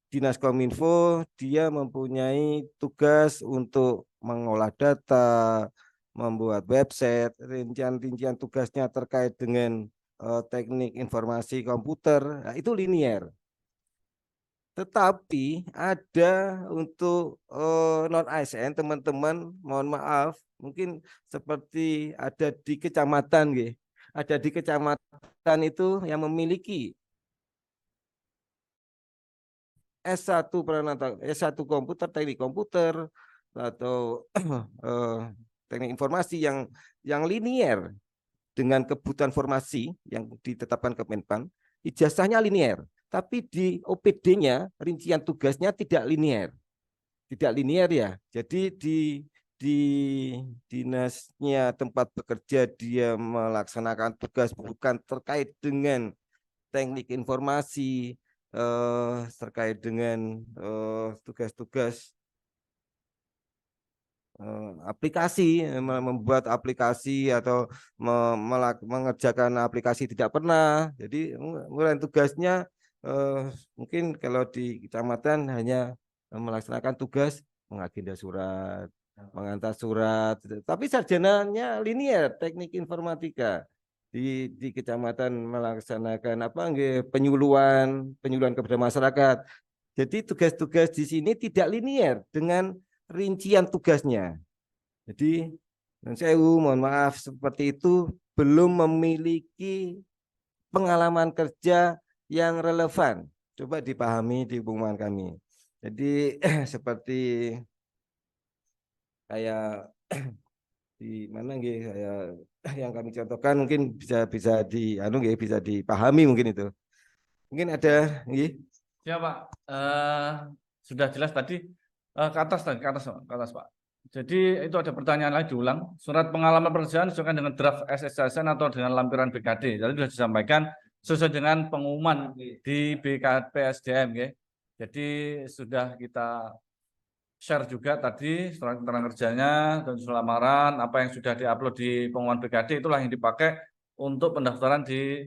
Dinas Kominfo dia mempunyai tugas untuk mengolah data, membuat website, rincian-rincian tugasnya terkait dengan teknik informasi komputer, nah, itu linier. Tetapi ada untuk non ASN teman-teman, mohon maaf, mungkin seperti ada di kecamatan, gitu. Ada di kecamatan itu yang memiliki S1 peranata, S1 komputer, teknik komputer atau teknik informasi yang linier dengan kebutuhan formasi yang ditetapkan Kemenpan, ijazahnya linier, tapi di OPD-nya rincian tugasnya tidak linier. Tidak linier ya. Jadi di dinasnya tempat bekerja dia melaksanakan tugas bukan terkait dengan teknik informasi, terkait dengan tugas-tugas aplikasi, membuat aplikasi atau mengerjakan aplikasi tidak pernah. Jadi mulai tugasnya mungkin kalau di kecamatan hanya melaksanakan tugas mengagenda surat, mengantar surat, tapi sarjananya linier teknik informatika. Di kecamatan melaksanakan penyuluhan kepada masyarakat. Jadi tugas-tugas di sini tidak linier dengan rincian tugasnya. Jadi, mohon maaf seperti itu belum memiliki pengalaman kerja yang relevan. Coba dipahami di hubungan kami. Jadi seperti kayak di mana kayak yang kami contohkan mungkin bisa bisa dipahami mungkin itu. Mungkin ada Ya Pak, sudah jelas tadi. Ke atas Pak. Jadi itu ada pertanyaan lagi diulang. Surat pengalaman pekerjaan disesuaikan dengan draft SSSN atau dengan lampiran BKD. Jadi sudah disampaikan sesuai dengan pengumuman di BKPSDM. Ya. Jadi sudah kita share juga tadi surat keterangan kerjanya dan surat lamaran, apa yang sudah diupload di pengumuman BKD itulah yang dipakai untuk pendaftaran di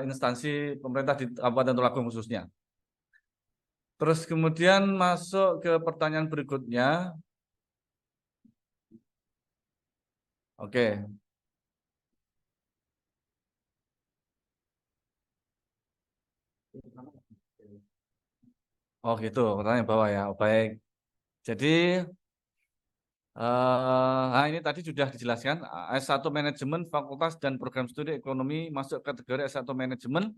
instansi pemerintah di Kabupaten Tulungagung khususnya. Terus kemudian masuk ke pertanyaan berikutnya. Oke. Oh gitu, pertanyaan bawah ya. Baik. Jadi ini tadi sudah dijelaskan. S1 Manajemen Fakultas dan Program Studi Ekonomi masuk kategori S1 Manajemen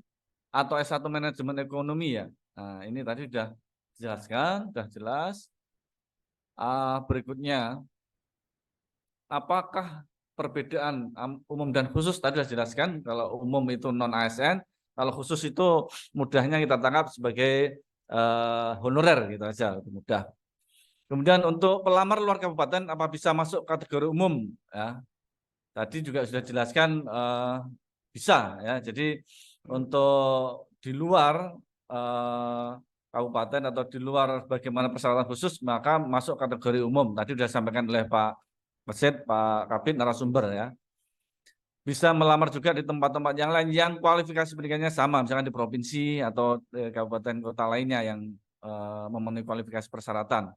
atau S1 Manajemen Ekonomi ya. Nah, ini tadi sudah dijelaskan, sudah jelas. Berikutnya, apakah perbedaan umum dan khusus tadi sudah jelaskan. Kalau umum itu non ASN, kalau khusus itu mudahnya kita tangkap sebagai honorer gitu aja, mudah. Kemudian untuk pelamar luar kabupaten apa bisa masuk kategori umum? Ya, tadi juga sudah jelaskan bisa ya. Jadi untuk di luar kabupaten atau di luar bagaimana persyaratan khusus maka masuk kategori umum. Tadi sudah disampaikan oleh Pak Mesit, Pak Kabit narasumber ya. Bisa melamar juga di tempat-tempat yang lain yang kualifikasi pendidikannya sama, misalkan di provinsi atau kabupaten kota lainnya yang memenuhi kualifikasi persyaratan.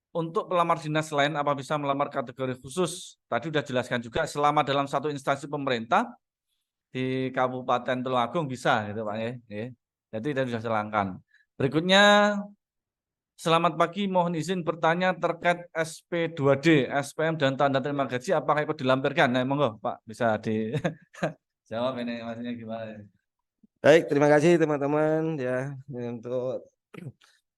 Untuk pelamar dinas lain apa bisa melamar kategori khusus? Tadi sudah jelaskan juga selama dalam satu instansi pemerintah di Kabupaten Tulungagung bisa gitu Pak ya. Jadi tadi sudah selangkan. Berikutnya, selamat pagi, mohon izin bertanya terkait SP2D, SPM dan tanda terima gaji apakah ikut dilampirkan? Nah, monggo Pak bisa dijawab ini maksudnya gimana? Baik, terima kasih teman-teman ya untuk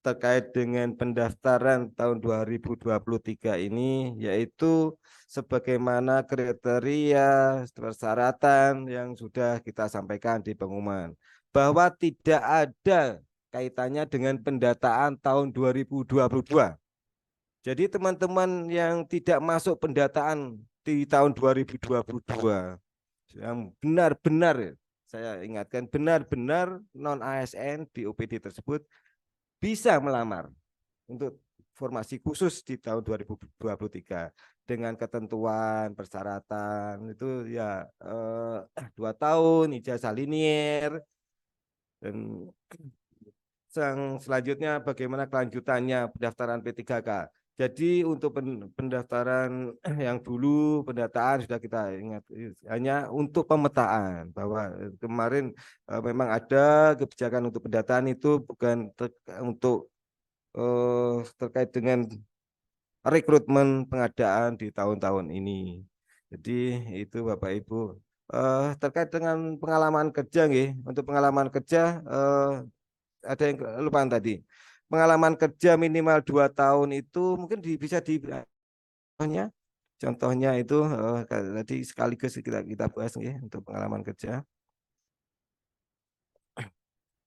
terkait dengan pendaftaran tahun 2023 ini, yaitu sebagaimana kriteria persyaratan yang sudah kita sampaikan di pengumuman, bahwa tidak ada kaitannya dengan pendataan tahun 2022. Jadi teman-teman yang tidak masuk pendataan di tahun 2022, yang benar-benar, saya ingatkan, benar-benar non ASN di OPD tersebut bisa melamar untuk formasi khusus di tahun 2023 dengan ketentuan persyaratan itu ya 2 tahun ijazah linier, dan selanjutnya bagaimana kelanjutannya pendaftaran P3K. Jadi untuk pendaftaran yang dulu pendataan sudah kita ingat hanya untuk pemetaan, bahwa kemarin memang ada kebijakan untuk pendataan itu bukan untuk terkait dengan rekrutmen pengadaan di tahun-tahun ini. Jadi itu Bapak Ibu. Terkait dengan pengalaman kerja nggih, untuk pengalaman kerja ada yang kelupaan tadi. Pengalaman kerja minimal 2 tahun itu mungkin bisa contohnya itu tadi sekaligus kita bahas nggih untuk pengalaman kerja.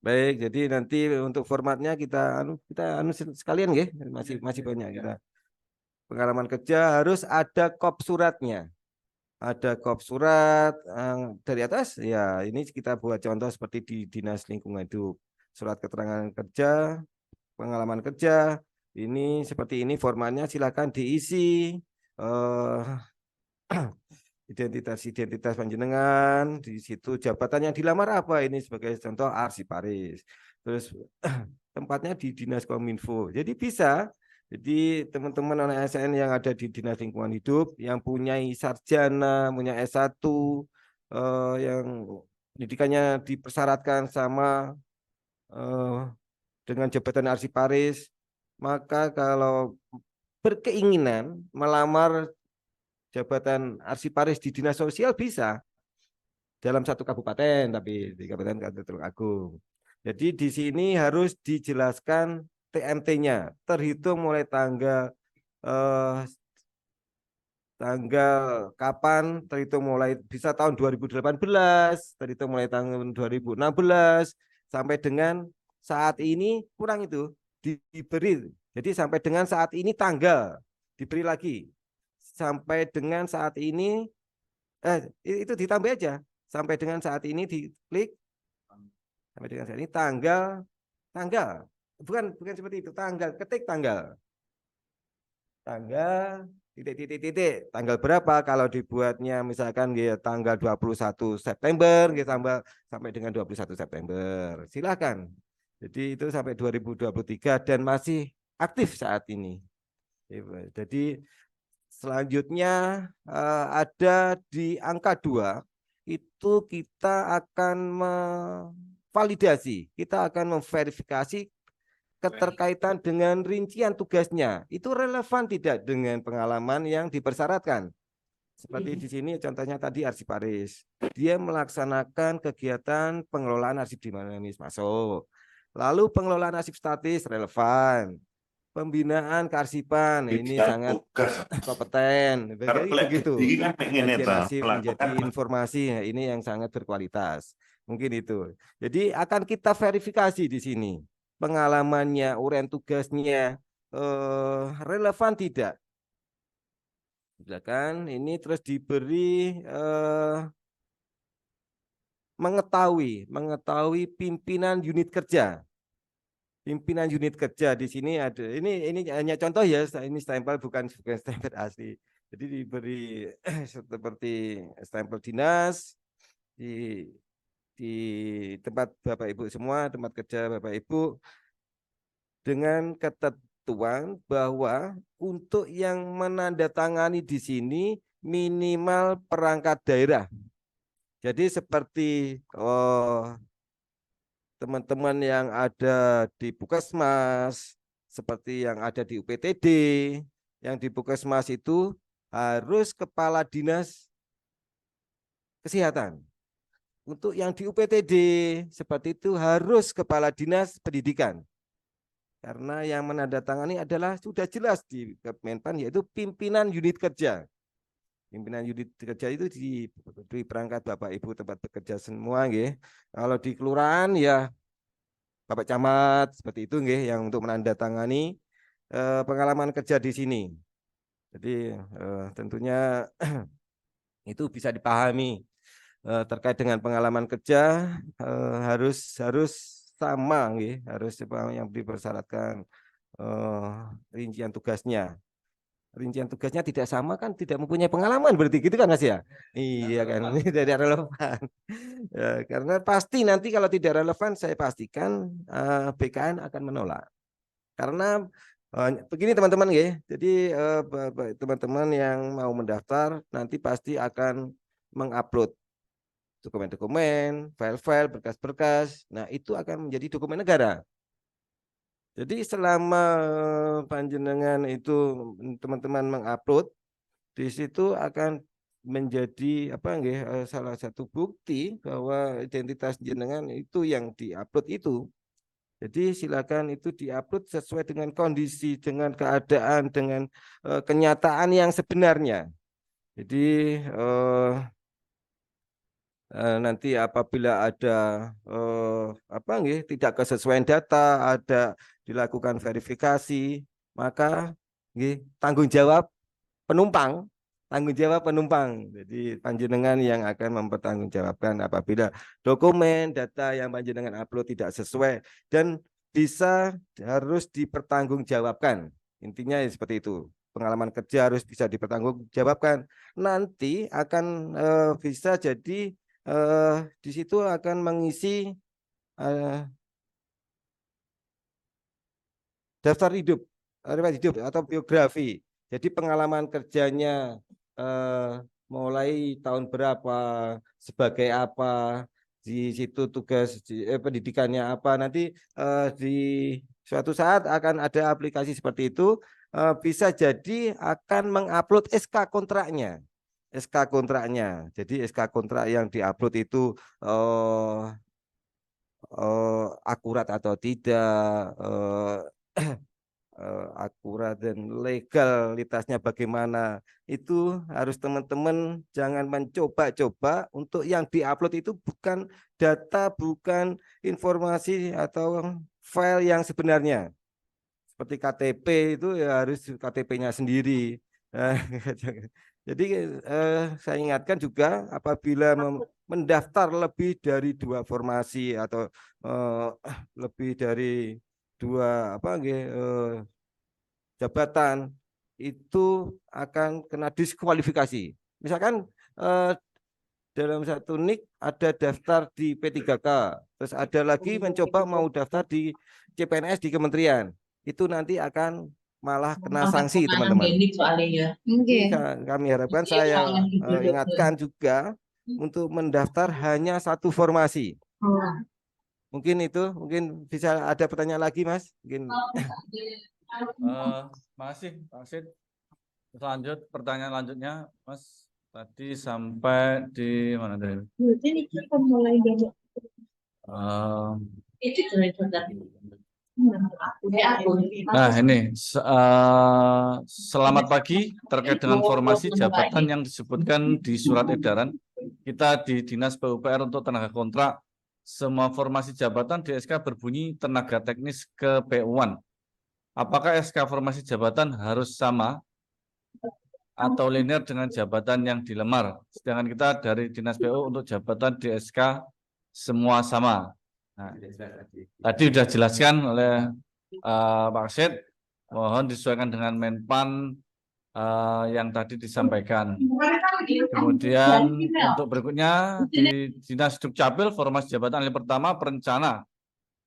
Baik, jadi nanti untuk formatnya kita sekalian nggih, masih banyak kita. Pengalaman kerja harus ada kop suratnya. Ada kop surat dari atas ya, ini kita buat contoh seperti di Dinas Lingkungan Hidup. Surat keterangan kerja, pengalaman kerja, ini seperti ini formatnya, silakan diisi identitas panjenengan, di situ jabatan yang dilamar apa, ini sebagai contoh arsiparis, terus tempatnya di Dinas Kominfo. Jadi bisa, jadi teman-teman anak ASN yang ada di Dinas Lingkungan Hidup yang punya sarjana, punya S1 yang pendidikannya dipersyaratkan sama dengan jabatan arsiparis, maka kalau berkeinginan melamar jabatan arsiparis di dinas sosial bisa dalam satu kabupaten, tapi di Kabupaten Tulungagung. Jadi di sini harus dijelaskan TMT-nya, terhitung mulai tanggal kapan, terhitung mulai bisa tahun 2018, terhitung mulai tahun 2016 sampai dengan saat ini, kurang itu diberi. Jadi sampai dengan saat ini tanggal diberi lagi. Sampai dengan saat ini itu ditambah aja. Sampai dengan saat ini diklik. Sampai dengan saat ini tanggal. Bukan seperti itu, ketik tanggal. Titik. Tanggal berapa kalau dibuatnya misalkan ya tanggal 21 September kita tambah sampai dengan 21 September. Silakan. Jadi itu sampai 2023 dan masih aktif saat ini. Jadi selanjutnya ada di angka 2 itu kita akan memvalidasi, kita akan memverifikasi keterkaitan dengan rincian tugasnya. Itu relevan tidak dengan pengalaman yang dipersyaratkan. Seperti di sini contohnya tadi arsiparis. Dia melaksanakan kegiatan pengelolaan arsip dinamis masuk. Lalu pengelolaan arsip statis relevan. pembinaan kearsipan ini Bisa sangat tugas. kompeten. Karena Jadi begitu. ini kan pengen Kajian eta arsip menjadi melakukan informasi, nah, ini yang sangat berkualitas. Mungkin itu. Jadi akan kita verifikasi di sini pengalamannya, uraian tugasnya relevan tidak. Silakan ini terus diberi mengetahui pimpinan unit kerja. Pimpinan unit kerja di sini ada. Ini hanya contoh ya, ini stempel bukan stempel asli. Jadi diberi seperti stempel dinas di tempat Bapak Ibu semua, tempat kerja Bapak Ibu, dengan ketentuan bahwa untuk yang menandatangani di sini minimal perangkat daerah. Jadi seperti teman-teman yang ada di Puskesmas, seperti yang ada di UPTD, yang di Puskesmas itu harus kepala dinas kesehatan. Untuk yang di UPTD seperti itu harus kepala dinas pendidikan. Karena yang menandatangani adalah sudah jelas di Kemenpan, yaitu pimpinan unit kerja. Pimpinan unit kerja itu di perangkat Bapak Ibu tempat bekerja semua, nggih. Kalau di kelurahan ya Bapak Camat seperti itu, nggih, yang untuk menandatangani pengalaman kerja di sini. Jadi tentunya itu bisa dipahami terkait dengan pengalaman kerja harus sama, nggih, harus yang dipersyaratkan rincian tugasnya. Rincian tugasnya tidak sama kan tidak mempunyai pengalaman, berarti gitu kan Mas ya? Iya kan, ini tidak relevan. Ya, karena pasti nanti kalau tidak relevan saya pastikan BKN akan menolak. Karena begini teman-teman ya, jadi teman-teman yang mau mendaftar nanti pasti akan mengupload dokumen-dokumen, file-file, berkas-berkas. Nah, itu akan menjadi dokumen negara. Jadi selama panjenengan itu teman-teman mengupload, di situ akan menjadi apa nggih, salah satu bukti bahwa identitas jenengan itu yang diupload itu. Jadi silakan itu diupload sesuai dengan kondisi, dengan keadaan, dengan kenyataan yang sebenarnya. Jadi nanti apabila ada apa nggih, tidak kesesuaian data, ada dilakukan verifikasi, maka nggih, tanggung jawab penumpang. Jadi panjenengan yang akan mempertanggungjawabkan apabila dokumen data yang panjenengan upload tidak sesuai dan bisa harus dipertanggungjawabkan. Intinya seperti itu. Pengalaman kerja harus bisa dipertanggungjawabkan. Nanti akan bisa jadi di situ akan mengisi daftar hidup, riwayat hidup atau biografi. Jadi pengalaman kerjanya mulai tahun berapa, sebagai apa, di situ tugas pendidikannya apa. Nanti di suatu saat akan ada aplikasi seperti itu, bisa jadi akan mengupload SK kontraknya. SK kontraknya. Jadi SK kontrak yang diupload itu akurat atau tidak, akurat dan legalitasnya bagaimana, itu harus teman-teman jangan mencoba-coba. Untuk yang diupload itu bukan data, bukan informasi atau file yang sebenarnya. Seperti KTP itu ya harus KTP-nya sendiri. Jadi saya ingatkan juga apabila mendaftar lebih dari 2 formasi atau lebih dari 2 apa jabatan, itu akan kena diskualifikasi. Misalkan dalam satu NIK ada daftar di P3K, terus ada lagi mencoba mau daftar di CPNS di kementerian, itu nanti akan malah kena sanksi teman-teman. Jadi kami harapkan, saya ingatkan juga untuk mendaftar hanya 1 formasi. Mungkin itu, mungkin bisa ada pertanyaan lagi Mas? Mungkin. Makasih Pak Sid. Pertanyaan lanjutnya Mas, tadi sampai di mana tadi? Nah, ini selamat pagi terkait dengan formasi jabatan yang disebutkan di surat edaran. Kita di Dinas PUPR untuk tenaga kontrak, semua formasi jabatan di SK berbunyi tenaga teknis ke PU1. Apakah SK formasi jabatan harus sama atau linear dengan jabatan yang dilamar? Sedangkan kita dari Dinas PU untuk jabatan di SK semua sama. Nah, tadi sudah dijelaskan oleh Pak Sid, mohon disesuaikan dengan Menpan yang tadi disampaikan. Kemudian untuk berikutnya di Dinas Dukcapil formasi jabatan yang pertama perencana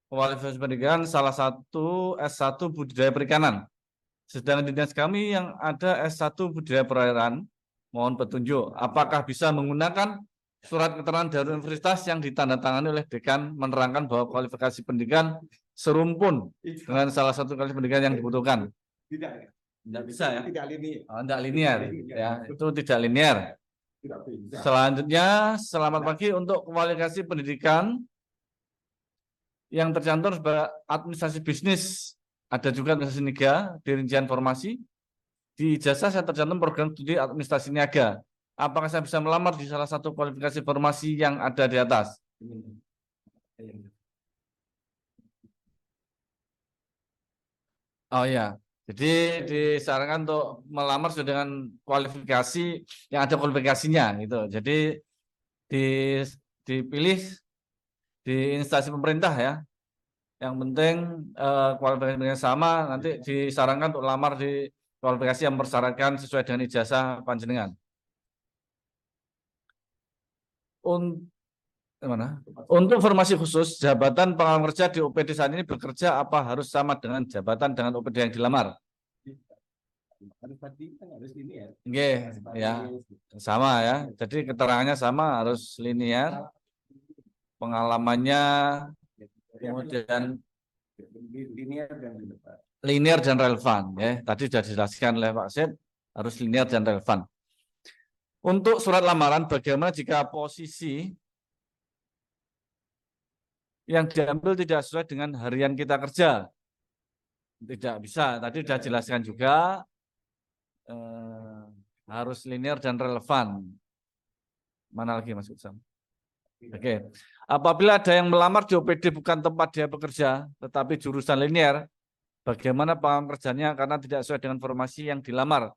kualifikasi pendidikan salah satu S1 budidaya perikanan. Sedangkan di dinas kami yang ada S1 budidaya perairan, mohon petunjuk apakah bisa menggunakan surat keterangan dari universitas yang ditandatangani oleh dekan menerangkan bahwa kualifikasi pendidikan serumpun dengan salah satu kualifikasi pendidikan yang dibutuhkan. Tidak bisa ya? Tidak linear. Oh, tidak linear. Ya, itu tidak linear. Selanjutnya, selamat pagi untuk kualifikasi pendidikan yang tercantum sebagai administrasi bisnis. Ada juga administrasi niaga di rincian formasi. Di ijazah saya tercantum program studi administrasi niaga. Apakah saya bisa melamar di salah satu kualifikasi formasi yang ada di atas? Oh ya, jadi disarankan untuk melamar sesuai dengan kualifikasi yang ada kualifikasinya gitu. Jadi di, dipilih di instansi pemerintah ya. Yang penting kualifikasinya sama, nanti disarankan untuk lamar di kualifikasi yang mempersyaratkan sesuai dengan ijazah panjenengan. Untuk formasi khusus, jabatan pengalaman kerja di OPD saat ini bekerja apa harus sama dengan jabatan dengan OPD yang dilamar? Oke, ya, sama ya. Jadi keterangannya sama, harus linear. Pengalamannya kemudian linear dan relevan ya. Tadi sudah dijelaskan oleh Pak Sep, harus linear dan relevan. Untuk surat lamaran, bagaimana jika posisi yang diambil tidak sesuai dengan harian kita kerja? Tidak bisa. Tadi sudah dijelaskan juga harus linear dan relevan. Mana lagi Mas Utsam? Oke. Apabila ada yang melamar di OPD bukan tempat dia bekerja, tetapi jurusan linear, bagaimana pengalaman kerjanya karena tidak sesuai dengan formasi yang dilamar?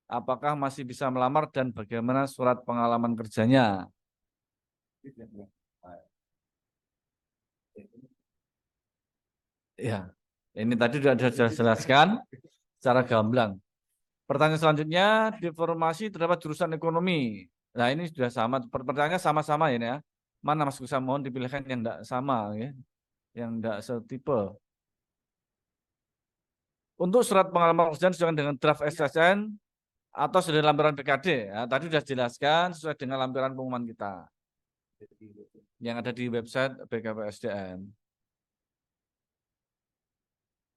Apakah masih bisa melamar dan bagaimana surat pengalaman kerjanya? Ya, ini tadi sudah dijelaskan secara gamblang. Pertanyaan selanjutnya, di formasi terdapat jurusan ekonomi. Nah, ini sudah sama. Pertanyaannya sama-sama ya. Mana Mas Gusam, mohon dipilihkan yang tidak sama ya. Yang tidak setipe. Untuk surat pengalaman kerjaan sesuai dengan draft SSN atau sudah lampiran BKD. Ya, tadi sudah dijelaskan sesuai dengan lampiran pengumuman kita yang ada di website BKPSDM.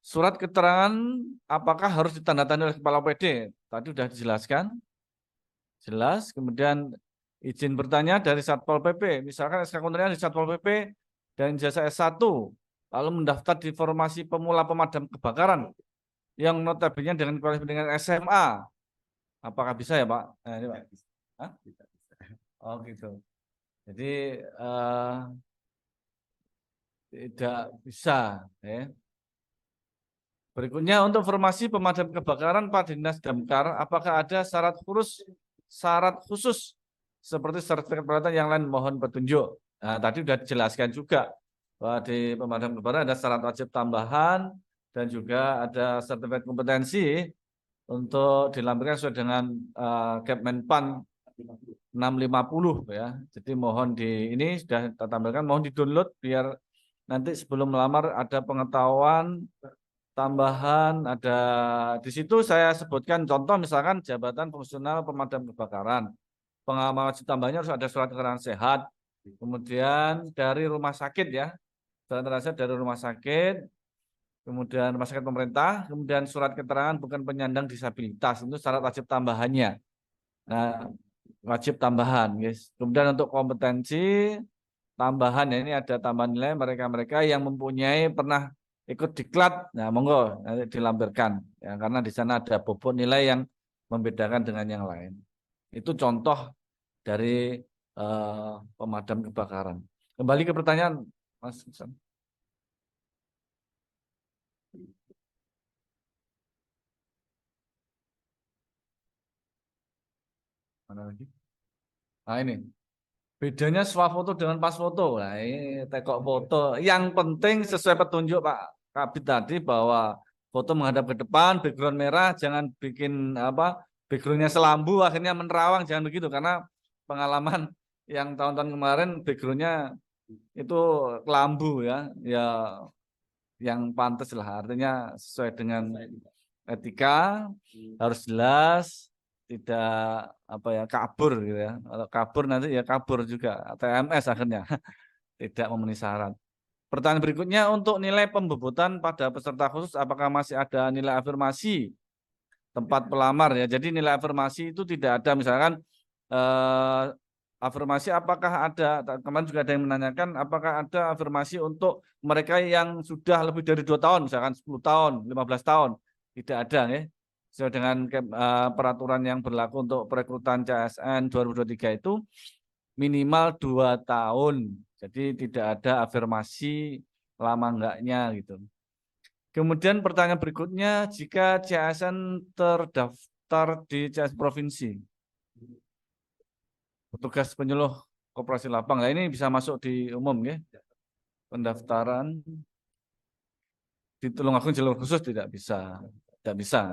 Surat keterangan apakah harus ditandatangani oleh kepala OPD? Tadi sudah dijelaskan. Jelas. Kemudian izin bertanya dari Satpol PP. Misalkan SK kontraknya di Satpol PP dan ijazah S1, lalu mendaftar di formasi pemula pemadam kebakaran yang notabene dengan kualifikasi dengan SMA. Apakah bisa ya Pak? Nah, ini, Pak. Hah? Oh gitu. Jadi tidak bisa. Ya. Berikutnya untuk formasi pemadam kebakaran Pak Dinas Damkar, apakah ada syarat khusus seperti sertifikat peralatan yang lain? Mohon petunjuk. Nah, tadi sudah dijelaskan juga bahwa di pemadam kebakaran ada syarat wajib tambahan dan juga ada sertifikat kompetensi untuk dilampirkan sesuai dengan Kepmenpan 650 ya. Jadi mohon ini sudah kita tampilkan, mohon di-download biar nanti sebelum melamar ada pengetahuan tambahan. Ada di situ saya sebutkan contoh misalkan jabatan fungsional pemadam kebakaran. Pengalaman wajib tambahnya harus ada surat keterangan sehat. Kemudian dari rumah sakit ya. Surat keterangan sehat dari rumah sakit. Kemudian rumah sakit pemerintah, kemudian surat keterangan bukan penyandang disabilitas, itu syarat wajib tambahannya. Nah, wajib tambahan, guys. Kemudian untuk kompetensi tambahan ya, ini ada tambahan nilai mereka-mereka yang mempunyai pernah ikut diklat, nah monggo nanti dilampirkan ya, karena di sana ada bobot nilai yang membedakan dengan yang lain. Itu contoh dari pemadam kebakaran. Kembali ke pertanyaan Mas Iksan. Mana lagi? Nah ini bedanya swafoto dengan pas foto. Nah ini tekok foto. Yang penting sesuai petunjuk Pak Kabit tadi bahwa foto menghadap ke depan, background merah, jangan bikin apa backgroundnya selambu, akhirnya menerawang, jangan begitu karena pengalaman yang tahun-tahun kemarin backgroundnya itu kelambu ya, ya yang pantas lah, artinya sesuai dengan etika, harus jelas, tidak apa ya kabur gitu ya. Kalau kabur nanti ya kabur juga TMS akhirnya tidak memenuhi syarat. Pertanyaan berikutnya untuk nilai pembobotan pada peserta khusus apakah masih ada nilai afirmasi tempat pelamar ya. Jadi nilai afirmasi itu tidak ada misalkan eh, afirmasi apakah ada kemarin juga ada yang menanyakan apakah ada afirmasi untuk mereka yang sudah lebih dari 2 tahun misalkan 10 tahun, 15 tahun. Tidak ada ya. Sesuai dengan peraturan yang berlaku untuk perekrutan CSN 2023 itu minimal 2 tahun. Jadi tidak ada afirmasi lama enggaknya gitu. Kemudian pertanyaan berikutnya, jika CSN terdaftar di CS provinsi, petugas penyuluh koperasi lapang, nah ini bisa masuk di umum ya. Pendaftaran di Tulungagung jalur khusus tidak bisa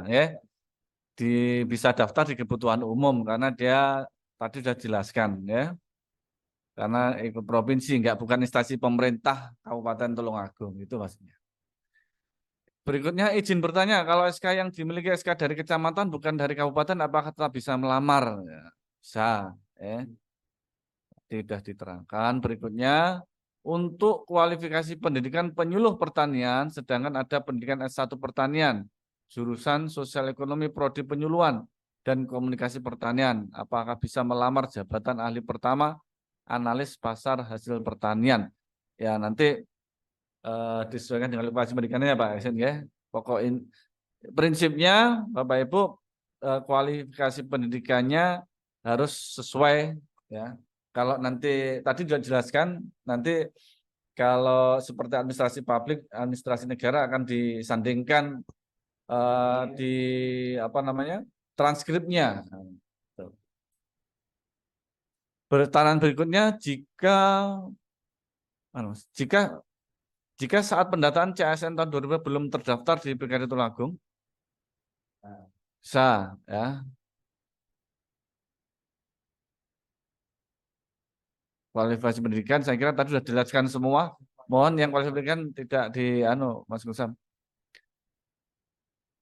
ya. Bisa daftar di kebutuhan umum karena dia tadi sudah jelaskan ya. Karena ikut provinsi, enggak bukan instansi pemerintah Kabupaten Tulungagung, itu maksudnya. Berikutnya izin bertanya, kalau SK yang dimiliki SK dari kecamatan bukan dari kabupaten, apakah tetap bisa melamar? Ya, bisa, sudah diterangkan. Berikutnya, untuk kualifikasi pendidikan penyuluh pertanian, sedangkan ada pendidikan S1 pertanian, jurusan sosial ekonomi prodi penyuluhan dan komunikasi pertanian, apakah bisa melamar jabatan ahli pertama, analis pasar hasil pertanian? Ya nanti disesuaikan dengan kualifikasi pendidikannya Pak Esen ya. Prinsipnya Bapak Ibu kualifikasi pendidikannya harus sesuai ya. Kalau nanti tadi sudah jelaskan nanti kalau seperti administrasi publik, administrasi negara akan disandingkan di apa namanya transkripnya. Pertanyaan berikutnya jika jika saat pendataan CSN tahun 2000 belum terdaftar di Pilkada Tulungagung, bisa ya. Kualifikasi pendidikan saya kira tadi sudah dijelaskan semua. Mohon yang kualifikasi pendidikan tidak di Mas Gusam.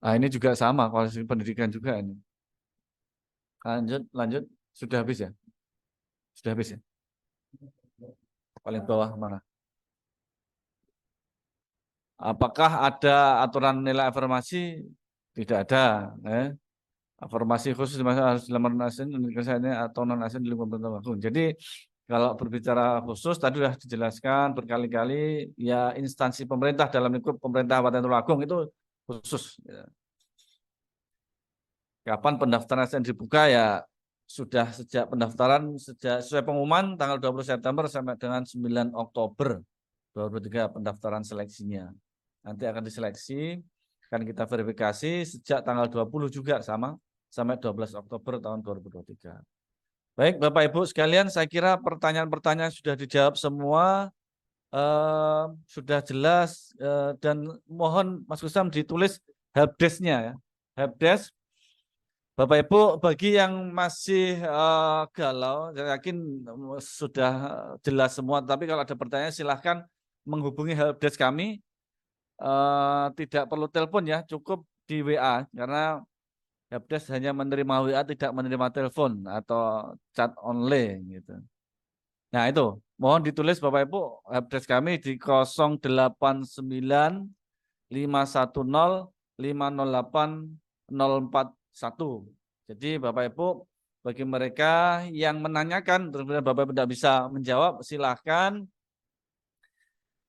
Nah, ini juga sama kualifikasi pendidikan juga ini. Lanjut. Sudah habis ya? Sudah habis ya? Paling bawah mana? Apakah ada aturan nilai afirmasi? Tidak ada. Afirmasi khusus harus dilamar asing atau non asing di lingkungan pemerintah. Jadi kalau berbicara khusus tadi sudah dijelaskan berkali-kali ya instansi pemerintah dalam lingkup pemerintah Kabupaten Tulungagung itu khusus. Ya. Kapan pendaftaran ASN dibuka ya sudah sejak pendaftaran sesuai pengumuman tanggal 20 September sampai dengan 9 Oktober 2023 pendaftaran seleksinya. Nanti akan diseleksi, akan kita verifikasi sejak tanggal 20 juga sama sampai 12 Oktober tahun 2023. Baik Bapak Ibu sekalian, saya kira pertanyaan-pertanyaan sudah dijawab semua, sudah jelas dan mohon Mas Gusam ditulis helpdesk-nya ya. Helpdesk Bapak Ibu bagi yang masih galau, saya yakin sudah jelas semua. Tapi kalau ada pertanyaan silahkan menghubungi helpdesk kami. Tidak perlu telepon ya, cukup di WA karena helpdesk hanya menerima WA, tidak menerima telepon atau chat only gitu. Nah itu, mohon ditulis Bapak Ibu helpdesk kami di 089 510 508 041. Jadi Bapak Ibu bagi mereka yang menanyakan terus Bapak Ibu tidak bisa menjawab silahkan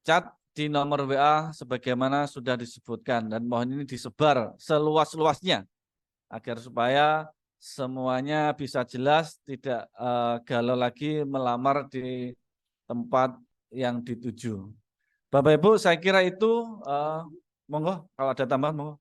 chat di nomor WA sebagaimana sudah disebutkan dan mohon ini disebar seluas-luasnya agar supaya semuanya bisa jelas, tidak galau lagi melamar di tempat yang dituju. Bapak Ibu, saya kira itu monggo kalau ada tambahan monggo.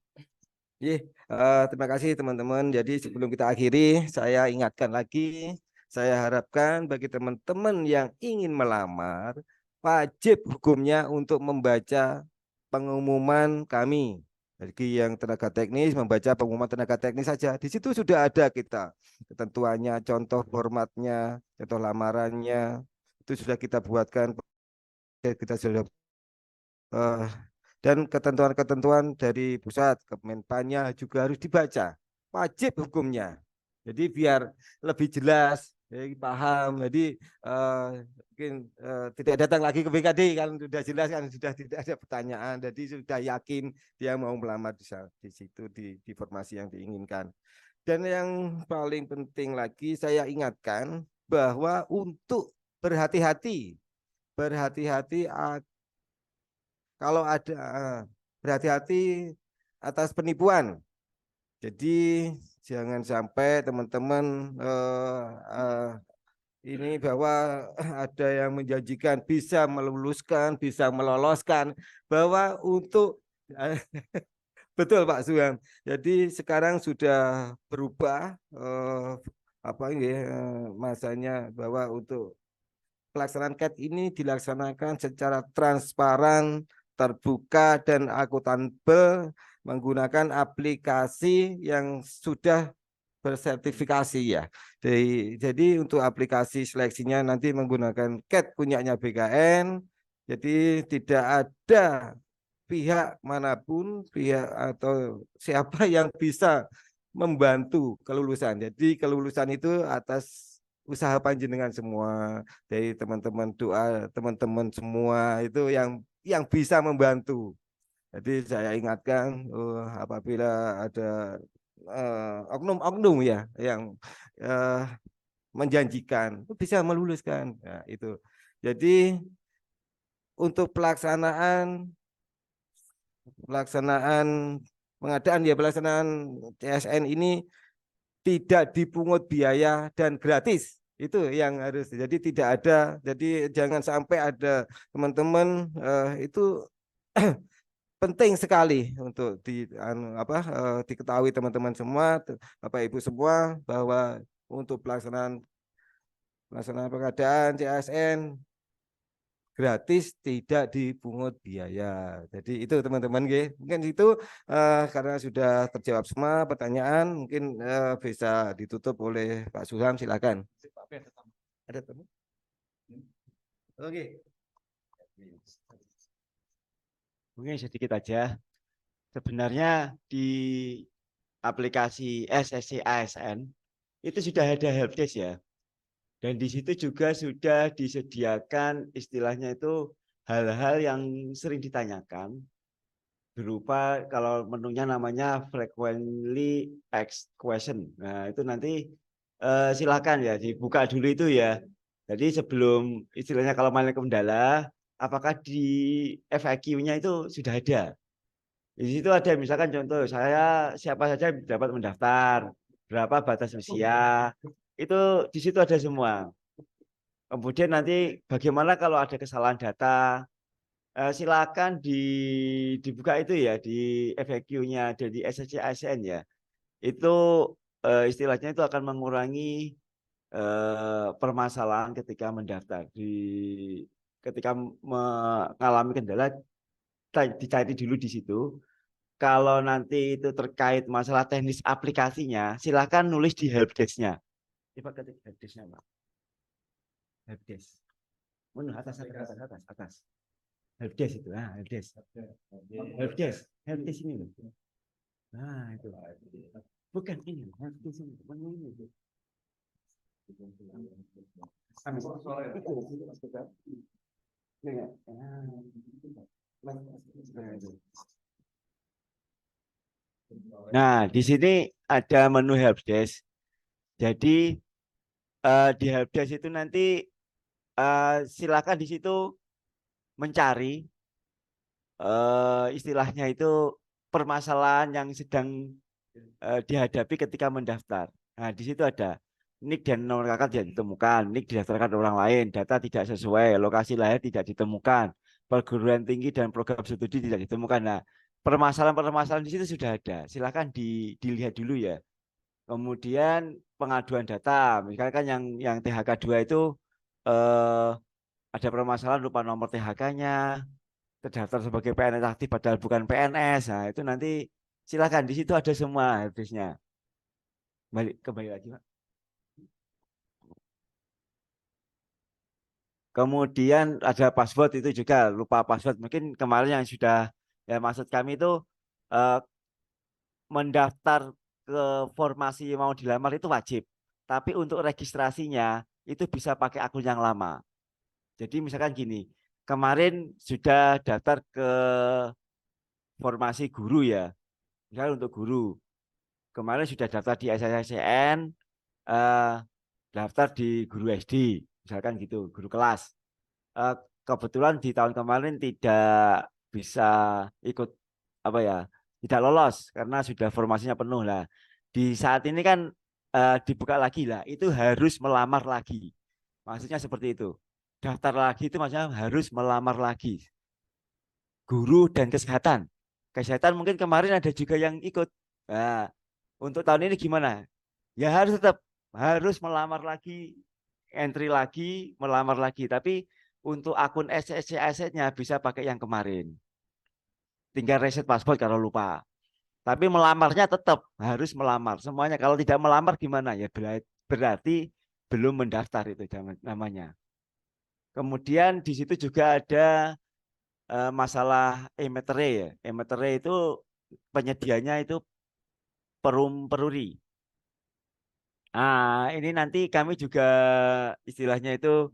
Terima kasih teman-teman. Jadi sebelum kita akhiri, saya ingatkan lagi, saya harapkan bagi teman-teman yang ingin melamar, wajib hukumnya untuk membaca pengumuman kami. Bagi yang tenaga teknis, membaca pengumuman tenaga teknis saja. Di situ sudah ada kita ketentuannya, contoh formatnya, contoh lamarannya, itu sudah kita buatkan, kita sudah dan ketentuan-ketentuan dari pusat Kemenpannya juga harus dibaca, wajib hukumnya. Jadi biar lebih jelas, paham. Jadi mungkin tidak datang lagi ke BKD kan sudah jelas kan, sudah tidak ada pertanyaan. Jadi sudah yakin dia mau melamar di situ di formasi yang diinginkan. Dan yang paling penting lagi saya ingatkan bahwa untuk berhati-hati kalau ada berhati-hati atas penipuan. Jadi jangan sampai teman-teman ini bahwa ada yang menjanjikan bisa meluluskan, bisa meloloskan, bahwa untuk betul Pak Suham. Jadi sekarang sudah berubah masanya bahwa untuk pelaksanaan CAT ini dilaksanakan secara transparan, terbuka, dan akuntabel menggunakan aplikasi yang sudah bersertifikasi ya. Jadi untuk aplikasi seleksinya nanti menggunakan CAT punyanya BKN. Jadi tidak ada pihak manapun, pihak atau siapa yang bisa membantu kelulusan. Jadi kelulusan itu atas usaha panjenengan semua, dari teman-teman doa, teman-teman semua itu yang bisa membantu. Jadi saya ingatkan apabila ada oknum-oknum ya yang menjanjikan itu bisa meluluskan. Nah, itu. Jadi untuk pelaksanaan pelaksanaan CSN ini tidak dipungut biaya dan gratis. Itu yang harus. Jadi tidak ada. Jadi jangan sampai ada teman-teman itu penting sekali untuk diketahui teman-teman semua, Bapak Ibu semua, bahwa untuk pelaksanaan pengadaan CSN gratis, tidak dipungut biaya. Jadi itu teman-teman, mungkin itu karena sudah terjawab semua pertanyaan, mungkin bisa ditutup oleh Pak Suham, silakan. Ada teman? Oke. Mungkin sedikit aja. Sebenarnya di aplikasi SSC ASN itu sudah ada helpdesk ya. Dan di situ juga sudah disediakan istilahnya itu hal-hal yang sering ditanyakan berupa kalau menunya namanya frequently asked question. Nah, itu nanti silakan ya dibuka dulu itu ya. Jadi sebelum istilahnya kalau main kendala, apakah di FAQ-nya itu sudah ada? Di situ ada misalkan contoh saya siapa saja dapat mendaftar, berapa batas usia, itu di situ ada semua. Kemudian nanti bagaimana kalau ada kesalahan data, silakan dibuka itu ya di FAQ-nya dari SSC ASN ya. Itu istilahnya itu akan mengurangi permasalahan ketika mendaftar. Ketika mengalami kendala, dicari dulu di situ. Kalau nanti itu terkait masalah teknis aplikasinya, silakan nulis di helpdesk-nya. Coba ketik helpdesk-nya, Pak. Helpdesk. Atas. Helpdesk itu, helpdesk. Helpdesk ini loh. Nah, itu. Bukan ini, helpdesk ini. Ini. Nah, di sini ada menu helpdesk. Jadi di helpdesk itu nanti silakan di situ mencari istilahnya itu permasalahan yang sedang dihadapi ketika mendaftar. Nah, di situ ada NIK dan nomor KK tidak ditemukan, NIK didaftarkan orang lain, data tidak sesuai, lokasi lahir tidak ditemukan, perguruan tinggi dan program studi tidak ditemukan. Nah, permasalahan-permasalahan di situ sudah ada. Silakan dilihat dulu ya. Kemudian pengaduan data, misalkan yang THK 2 itu eh, ada permasalahan lupa nomor THK-nya, terdaftar sebagai PNS aktif padahal bukan PNS. Nah, itu nanti silakan di situ ada semua habisnya. Kembali lagi, Pak. Kemudian ada password itu juga lupa password. Mungkin kemarin yang sudah ya maksud kami itu eh, mendaftar ke formasi mau dilamar itu wajib. Tapi untuk registrasinya itu bisa pakai akun yang lama. Jadi misalkan gini, kemarin sudah daftar ke formasi guru ya, misalnya untuk guru. Kemarin sudah daftar di SSSN, eh, daftar di guru SD, misalkan gitu, guru kelas. Eh, Kebetulan di tahun kemarin tidak bisa ikut apa ya, tidak lolos karena sudah formasinya penuh lah. Di saat ini kan dibuka lagi lah, itu harus melamar lagi. Maksudnya seperti itu. Daftar lagi itu maksudnya harus melamar lagi. Guru dan kesehatan. Kesehatan mungkin kemarin ada juga yang ikut. Nah, untuk tahun ini gimana? Ya harus tetap harus melamar lagi, entry lagi, melamar lagi. Tapi untuk akun SSC asetnya bisa pakai yang kemarin. Tinggal reset paspor kalau lupa. Tapi melamarnya tetap harus melamar. Semuanya kalau tidak melamar gimana? Ya berarti belum mendaftar itu namanya. Kemudian di situ juga ada masalah e-metere ya. E-metere itu penyedianya itu peruri. Ah, ini nanti kami juga istilahnya itu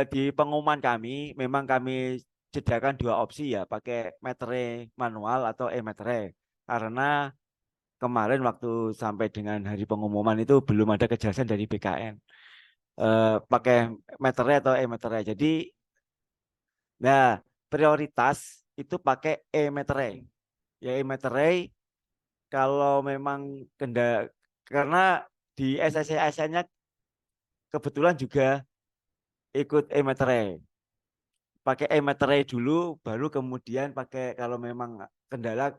di pengumuman kami memang kami sediakan dua opsi ya, pakai metere manual atau e-metere. Karena kemarin waktu sampai dengan hari pengumuman itu belum ada kejelasan dari BKN. Pakai metere atau e-metere. Jadi, nah prioritas itu pakai e-metere. Ya e-metere kalau memang karena di SSC-nya kebetulan juga ikut e-metere. Pakai e-metere dulu, baru kemudian pakai kalau memang kendala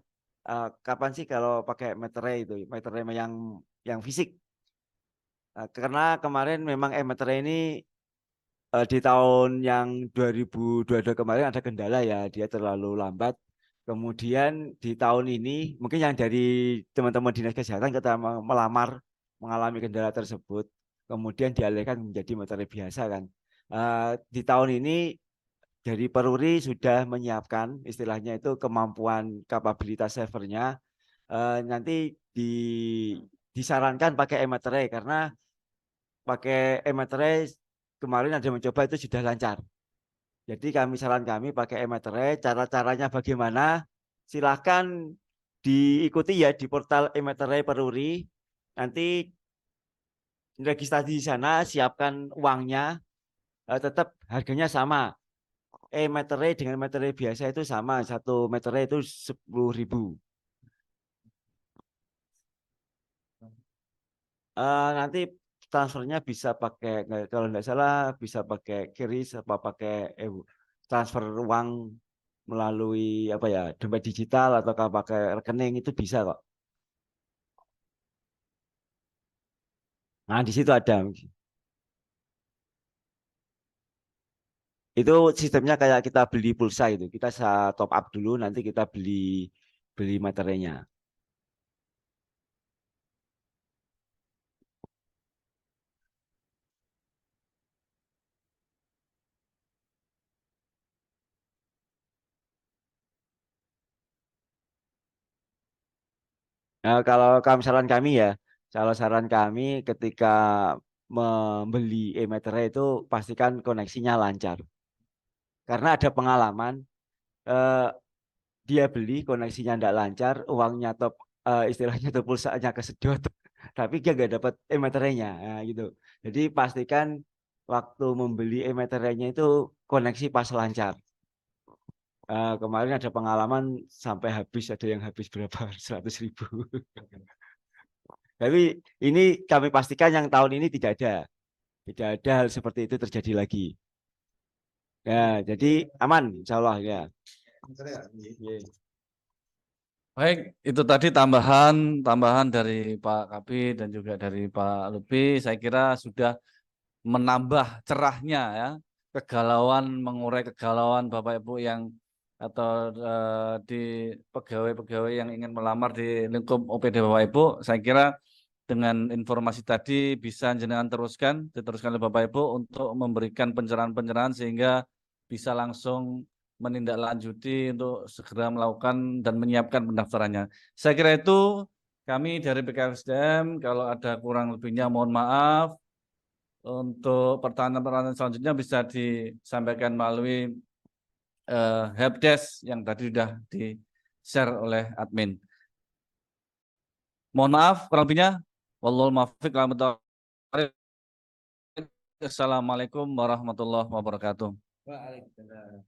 kapan sih kalau pakai metere itu, metere yang fisik. Karena kemarin memang e-metere ini di tahun yang 2022 kemarin ada kendala ya, dia terlalu lambat. Kemudian di tahun ini mungkin yang dari teman-teman dinas kesehatan kita melamar mengalami kendala tersebut, kemudian dialihkan menjadi materi biasa kan. Di tahun ini dari Peruri sudah menyiapkan istilahnya itu kemampuan kapabilitas servernya. Nanti disarankan pakai e-metere karena pakai e-metere kemarin ada mencoba itu sudah lancar. Jadi kami pakai e-metere, cara-caranya bagaimana? Silahkan diikuti ya di portal e-metere Peruri. Nanti registrasi di sana, siapkan uangnya, tetap harganya sama. Metere dengan metere biasa itu sama, satu metere itu 10.000. Nanti transfernya bisa pakai, kalau nggak salah bisa pakai QRIS apa pakai transfer uang melalui apa ya, dompet digital atau pakai rekening itu bisa kok. Nah di situ ada. Itu sistemnya kayak kita beli pulsa itu. Kita top up dulu, nanti kita beli beli materinya. Nah, kalau saran kami ya, kalau saran kami ketika membeli e-meter itu pastikan koneksinya lancar. Karena ada pengalaman eh, dia beli koneksinya tidak lancar, uangnya top istilahnya tuh pulsanya kesedot, tapi dia nggak dapat e-meternya, nah, gitu. Jadi pastikan waktu membeli e-meternya itu koneksi pas lancar. Kemarin ada pengalaman sampai habis, ada yang habis berapa 100.000. Tapi ini kami pastikan yang tahun ini tidak ada hal seperti itu terjadi lagi. Ya, jadi aman, insya Allah ya. Iya. Baik, itu tadi tambahan dari Pak Kapi dan juga dari Pak Lupi. Saya kira sudah menambah cerahnya ya kegalauan, mengurai kegalauan Bapak Ibu yang atau di pegawai-pegawai yang ingin melamar di lingkup OPD Bapak Ibu. Saya kira dengan informasi tadi bisa jenengan diteruskan oleh Bapak Ibu untuk memberikan pencerahan-pencerahan sehingga bisa langsung menindaklanjuti untuk segera melakukan dan menyiapkan pendaftarannya. Saya kira itu kami dari BKSDM, kalau ada kurang lebihnya mohon maaf. Untuk pertanyaan-pertanyaan selanjutnya bisa disampaikan melalui helpdesk yang tadi sudah di-share oleh admin. Mohon maaf kurang lebihnya. Wallahul muwaffiq. Assalamualaikum warahmatullahi wabarakatuh. Waalaikumsalam.